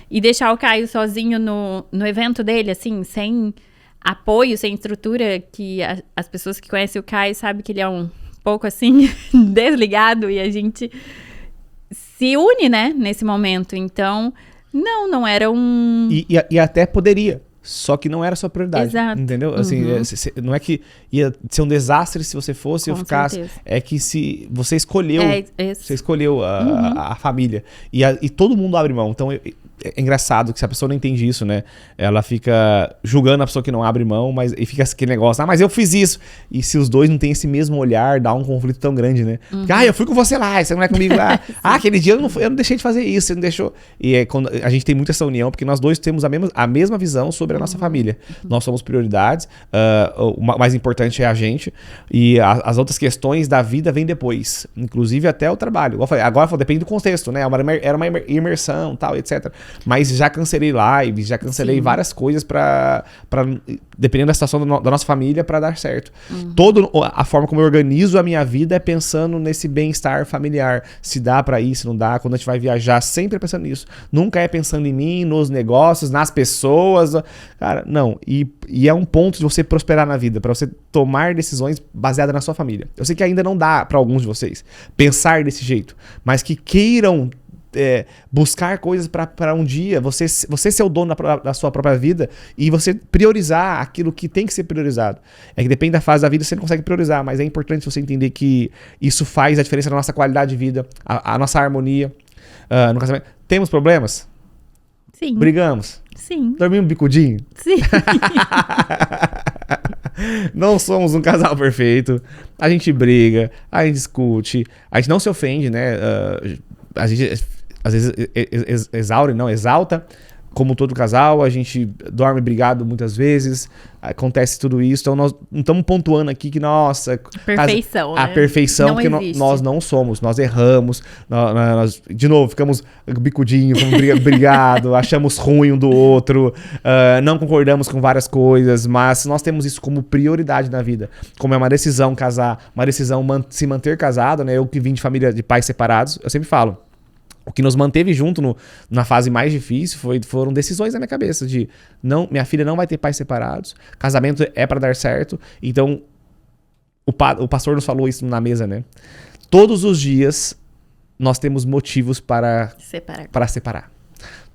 e deixar o Caio sozinho no evento dele, assim, sem apoio, sem estrutura, que as pessoas que conhecem o Caio sabem que ele é um pouco, assim, desligado, e a gente se une, né, nesse momento. Então, não era um... E até poderia. Só que não era a sua prioridade. Exato. Entendeu? Assim, não é que ia ser um desastre se você fosse ou ficasse. Certeza. É que se você escolheu. Você escolheu a família. E todo mundo abre mão. Então é engraçado que se a pessoa não entende isso, né? Ela fica julgando a pessoa que não abre mão, e fica aquele negócio, mas eu fiz isso. E se os dois não têm esse mesmo olhar, dá um conflito tão grande, né? Porque, eu fui com você lá, você não é comigo lá. Aquele dia eu não deixei de fazer isso, você não deixou. E quando a gente tem muito essa união, porque nós dois temos a mesma visão sobre a nossa família. Nós somos prioridades, o mais importante é a gente, e as outras questões da vida vêm depois, inclusive até o trabalho. Igual eu falei, agora depende do contexto, né? Era uma imersão, tal, etc. Mas já cancelei lives, já cancelei várias coisas para dependendo da situação da nossa família, para dar certo. Toda a forma como eu organizo a minha vida é pensando nesse bem-estar familiar. Se dá para ir, se não dá. Quando a gente vai viajar, sempre pensando nisso. Nunca é pensando em mim, nos negócios, nas pessoas. Cara, não. E é um ponto de você prosperar na vida, para você tomar decisões baseadas na sua família. Eu sei que ainda não dá para alguns de vocês pensar desse jeito, mas que queiram buscar coisas para um dia você ser o dono da sua própria vida e você priorizar aquilo que tem que ser priorizado. É que depende da fase da vida, você não consegue priorizar, mas é importante você entender que isso faz a diferença na nossa qualidade de vida, a nossa harmonia no casamento. Temos problemas? Sim. Brigamos? Sim. Dormimos bicudinho? Sim. Não somos um casal perfeito. A gente briga, a gente discute, a gente não se ofende, né? A gente às vezes exalta, como todo casal, a gente dorme brigado muitas vezes, acontece tudo isso, então nós não estamos pontuando aqui que, nossa... Perfeição, a perfeição, não porque nós não somos, nós erramos, nós, de novo, ficamos bicudinho, ficamos brigado, achamos ruim um do outro, não concordamos com várias coisas, mas nós temos isso como prioridade na vida, como é uma decisão casar, uma decisão se manter casado, né? Eu que vim de família de pais separados, eu sempre falo, o que nos manteve junto na fase mais difícil foram decisões na minha cabeça de minha filha não vai ter pais separados, casamento é para dar certo. Então o pastor nos falou isso na mesa, né? Todos os dias nós temos motivos para separar.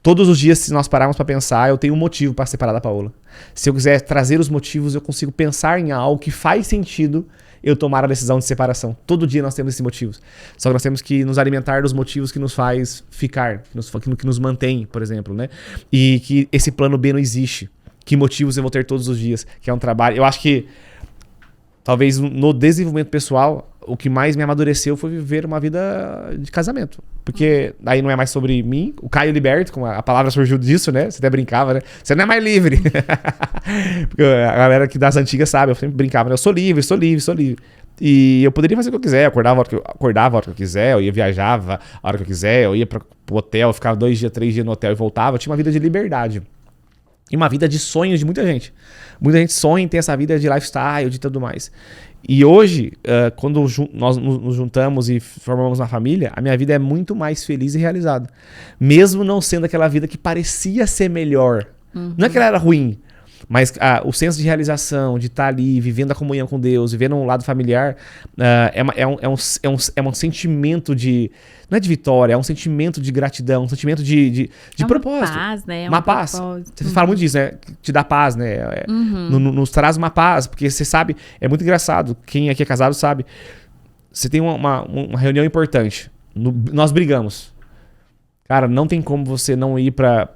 Todos os dias, se nós pararmos para pensar, eu tenho um motivo para separar da Paola. Se eu quiser trazer os motivos, eu consigo pensar em algo que faz sentido eu tomar a decisão de separação. Todo dia nós temos esses motivos. Só que nós temos que nos alimentar dos motivos que nos faz ficar, que nos mantém, por exemplo, né? E que esse plano B não existe. Que motivos eu vou ter todos os dias? Que é um trabalho... Eu acho que talvez no desenvolvimento pessoal, o que mais me amadureceu foi viver uma vida de casamento. Porque aí não é mais sobre mim. O Caio Liberto, como a palavra surgiu disso, né? Você até brincava, né? Você não é mais livre. Porque a galera que das antigas sabe, eu sempre brincava, né? Eu sou livre. E eu poderia fazer o que eu quiser. Eu acordava a hora que eu quiser, eu ia viajava a hora que eu quiser, eu ia pro hotel, eu ficava 2 dias, 3 dias no hotel e voltava. Eu tinha uma vida de liberdade. E uma vida de sonhos de muita gente. Muita gente sonha em ter essa vida de lifestyle, de tudo mais. E hoje, quando nós nos juntamos e formamos uma família, a minha vida é muito mais feliz e realizada. Mesmo não sendo aquela vida que parecia ser melhor. Não é que ela era ruim, Mas o senso de realização, de estar ali, vivendo a comunhão com Deus, vivendo um lado familiar, é um sentimento de... Não é de vitória, é um sentimento de gratidão, um sentimento de propósito. Uma paz, né? Uma paz. Você fala muito disso, né? Te dá paz, né? Nos traz uma paz, porque você sabe... É muito engraçado, quem aqui é casado sabe. Você tem uma reunião importante. Nós brigamos. Cara, não tem como você não ir pra...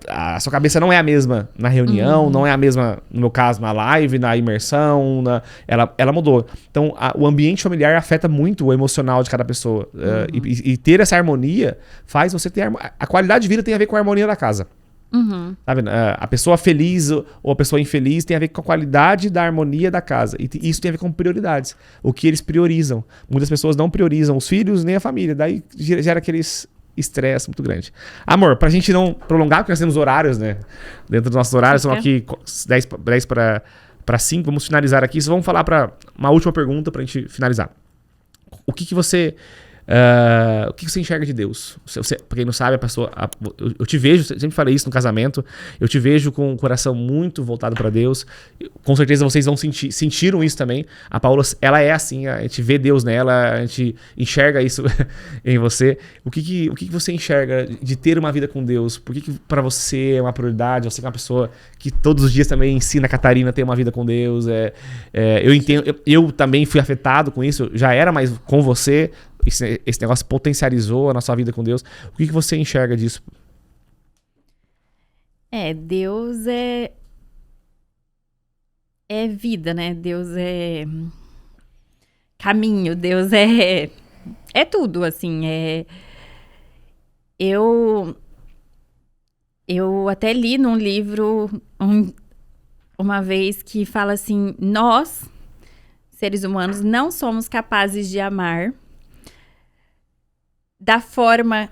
A sua cabeça não é a mesma na reunião, não é a mesma, no meu caso, na live, na imersão, ela mudou. Então, o ambiente familiar afeta muito o emocional de cada pessoa. E ter essa harmonia faz você ter... A qualidade de vida tem a ver com a harmonia da casa. Sabe? A pessoa feliz ou a pessoa infeliz tem a ver com a qualidade da harmonia da casa. E isso tem a ver com prioridades. O que eles priorizam. Muitas pessoas não priorizam os filhos nem a família. Daí gera aqueles... estresse muito grande. Amor, pra gente não prolongar, porque nós temos horários, né? Dentro dos nossos horários, são aqui 10 para 5. Vamos finalizar aqui. Só vamos falar para uma última pergunta pra gente finalizar. O que você enxerga de Deus? Pra quem não sabe, eu te vejo, sempre falei isso no casamento, eu te vejo com um coração muito voltado para Deus. Com certeza vocês vão sentiram isso também. A Paula, ela é assim, a gente vê Deus nela, a gente enxerga isso em você. O que você enxerga de ter uma vida com Deus? Por que para você é uma prioridade? Você é uma pessoa que todos os dias também ensina a Catarina a ter uma vida com Deus. Eu entendo, eu também fui afetado com isso, já era, mas com você esse negócio potencializou a nossa vida com Deus. O que você enxerga disso? Deus é vida, né? Deus é caminho, Deus é tudo, assim. Eu até li num livro uma vez que fala assim: nós, seres humanos, não somos capazes de amar da forma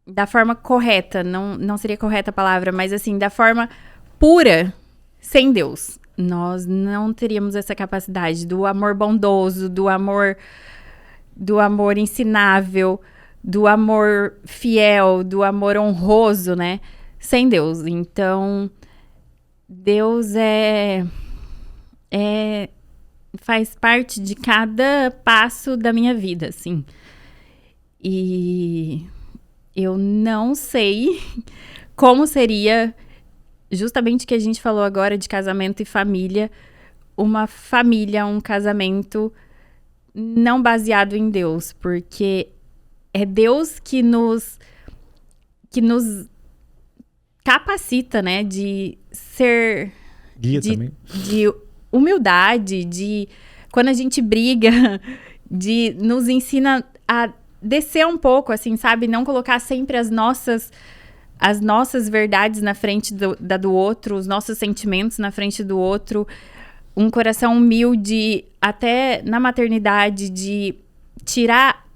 da forma correta, não seria correta a palavra, mas assim, da forma pura, sem Deus. Nós não teríamos essa capacidade do amor bondoso, do amor ensinável, do amor fiel, do amor honroso, né? Sem Deus. Então, Deus faz parte de cada passo da minha vida, assim. E eu não sei como seria, justamente o que a gente falou agora de casamento e família, um casamento não baseado em Deus, porque é Deus que nos capacita, né, de ser... Guia também. De humildade, quando a gente briga, nos ensina a descer um pouco, assim, sabe? Não colocar sempre as nossas verdades na frente do outro, os nossos sentimentos na frente do outro. Um coração humilde, até na maternidade, de tirar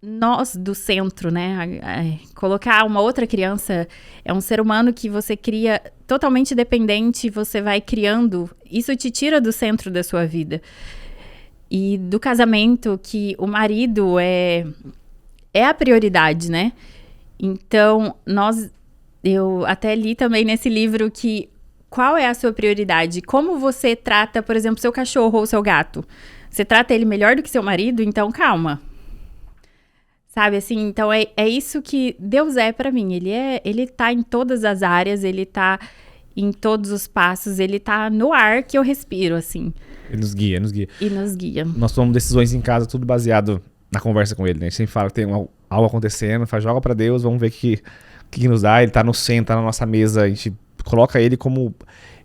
nós do centro, né? Colocar uma outra criança, é um ser humano que você cria totalmente dependente, você vai criando, isso te tira do centro da sua vida. E do casamento, que o marido é a prioridade, né? Então, eu até li também nesse livro que qual é a sua prioridade? Como você trata, por exemplo, seu cachorro ou seu gato? Você trata ele melhor do que seu marido? Então, calma. Sabe, assim, então é isso que Deus é pra mim. Ele tá em todas as áreas, ele tá em todos os passos, ele tá no ar que eu respiro, assim. Ele nos guia. E nos guia. Nós tomamos decisões em casa, tudo baseado na conversa com ele, né? A gente sempre fala que tem algo acontecendo, joga pra Deus, vamos ver o que nos dá. Ele tá no centro, tá na nossa mesa, a gente coloca ele como...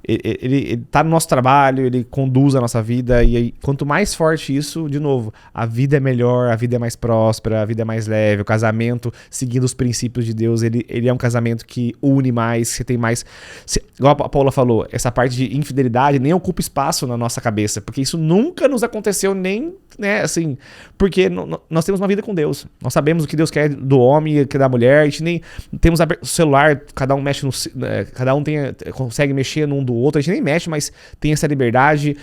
Ele tá no nosso trabalho, ele conduz a nossa vida, e aí, quanto mais forte isso, de novo, a vida é melhor, a vida é mais próspera, a vida é mais leve, o casamento, seguindo os princípios de Deus, ele é um casamento que une mais, você tem mais... igual a Paula falou, essa parte de infidelidade nem ocupa espaço na nossa cabeça, porque isso nunca nos aconteceu nem, né, assim, porque nós temos uma vida com Deus, nós sabemos o que Deus quer do homem e o que da mulher, a gente nem temos o celular, cada um mexe cada um consegue mexer num do outro, a gente nem mexe, mas tem essa liberdade,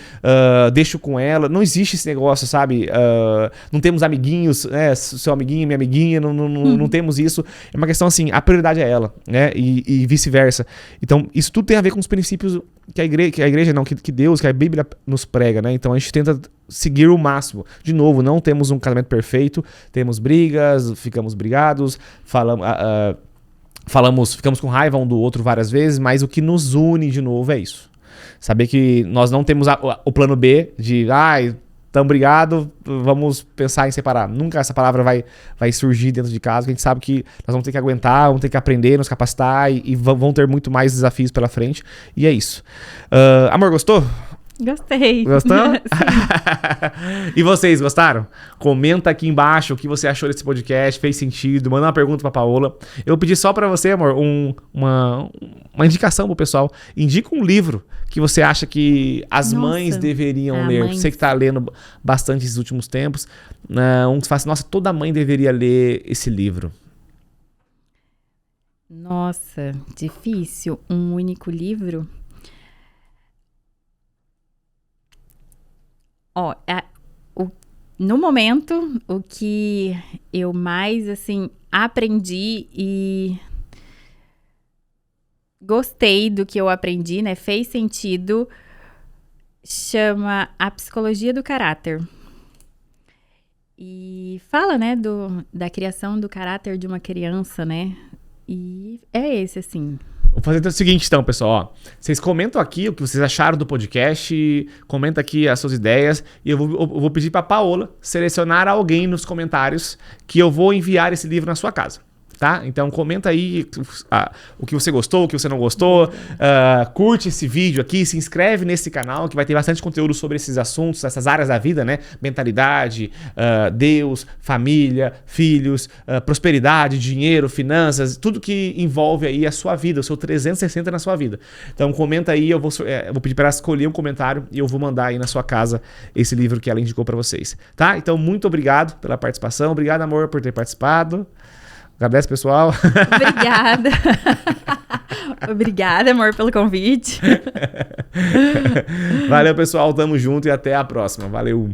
deixo com ela. Não existe esse negócio, sabe? Não temos amiguinhos, né? Seu amiguinho, minha amiguinha, não temos isso. É uma questão assim, a prioridade é ela, né? E vice-versa. Então, isso tudo tem a ver com os princípios que a igreja não, que Deus, que a Bíblia nos prega, né? Então a gente tenta seguir o máximo. De novo, não temos um casamento perfeito, temos brigas, ficamos brigados, ficamos com raiva um do outro várias vezes, mas o que nos une de novo é isso. Saber que nós não temos o plano B de, tão brigado, vamos pensar em separar. Nunca essa palavra vai surgir dentro de casa, porque a gente sabe que nós vamos ter que aguentar, vamos ter que aprender, nos capacitar e vão ter muito mais desafios pela frente. E é isso. Amor, gostou? Gostei. Gostou? E vocês, gostaram? Comenta aqui embaixo o que você achou desse podcast, fez sentido, manda uma pergunta pra Paola. Eu pedi só pra você, amor, uma indicação pro pessoal. Indica um livro que você acha que as mães deveriam ler. Você que tá lendo bastante esses últimos tempos. Um que fala assim, nossa, toda mãe deveria ler esse livro. Nossa, difícil. Um único livro? No momento, o que eu mais, assim, aprendi e gostei do que eu aprendi, né? Fez sentido, chama A Psicologia do Caráter. E fala, né, da criação do caráter de uma criança, né? E é esse, assim... Vou fazer o seguinte, então, pessoal. Vocês comentam aqui o que vocês acharam do podcast, comenta aqui as suas ideias e eu vou pedir para Paola selecionar alguém nos comentários que eu vou enviar esse livro na sua casa. Tá? Então comenta aí o que você gostou, o que você não gostou, curte esse vídeo aqui, se inscreve nesse canal que vai ter bastante conteúdo sobre esses assuntos, essas áreas da vida, né? Mentalidade, Deus, família, filhos, prosperidade, dinheiro, finanças, tudo que envolve aí a sua vida, o seu 360 na sua vida. Então comenta aí, eu vou pedir para ela escolher um comentário e eu vou mandar aí na sua casa esse livro que ela indicou para vocês, tá? Então muito obrigado pela participação, obrigado, amor, por ter participado. Agradece, pessoal. Obrigada. Obrigada, amor, pelo convite. Valeu, pessoal. Tamo junto e até a próxima. Valeu.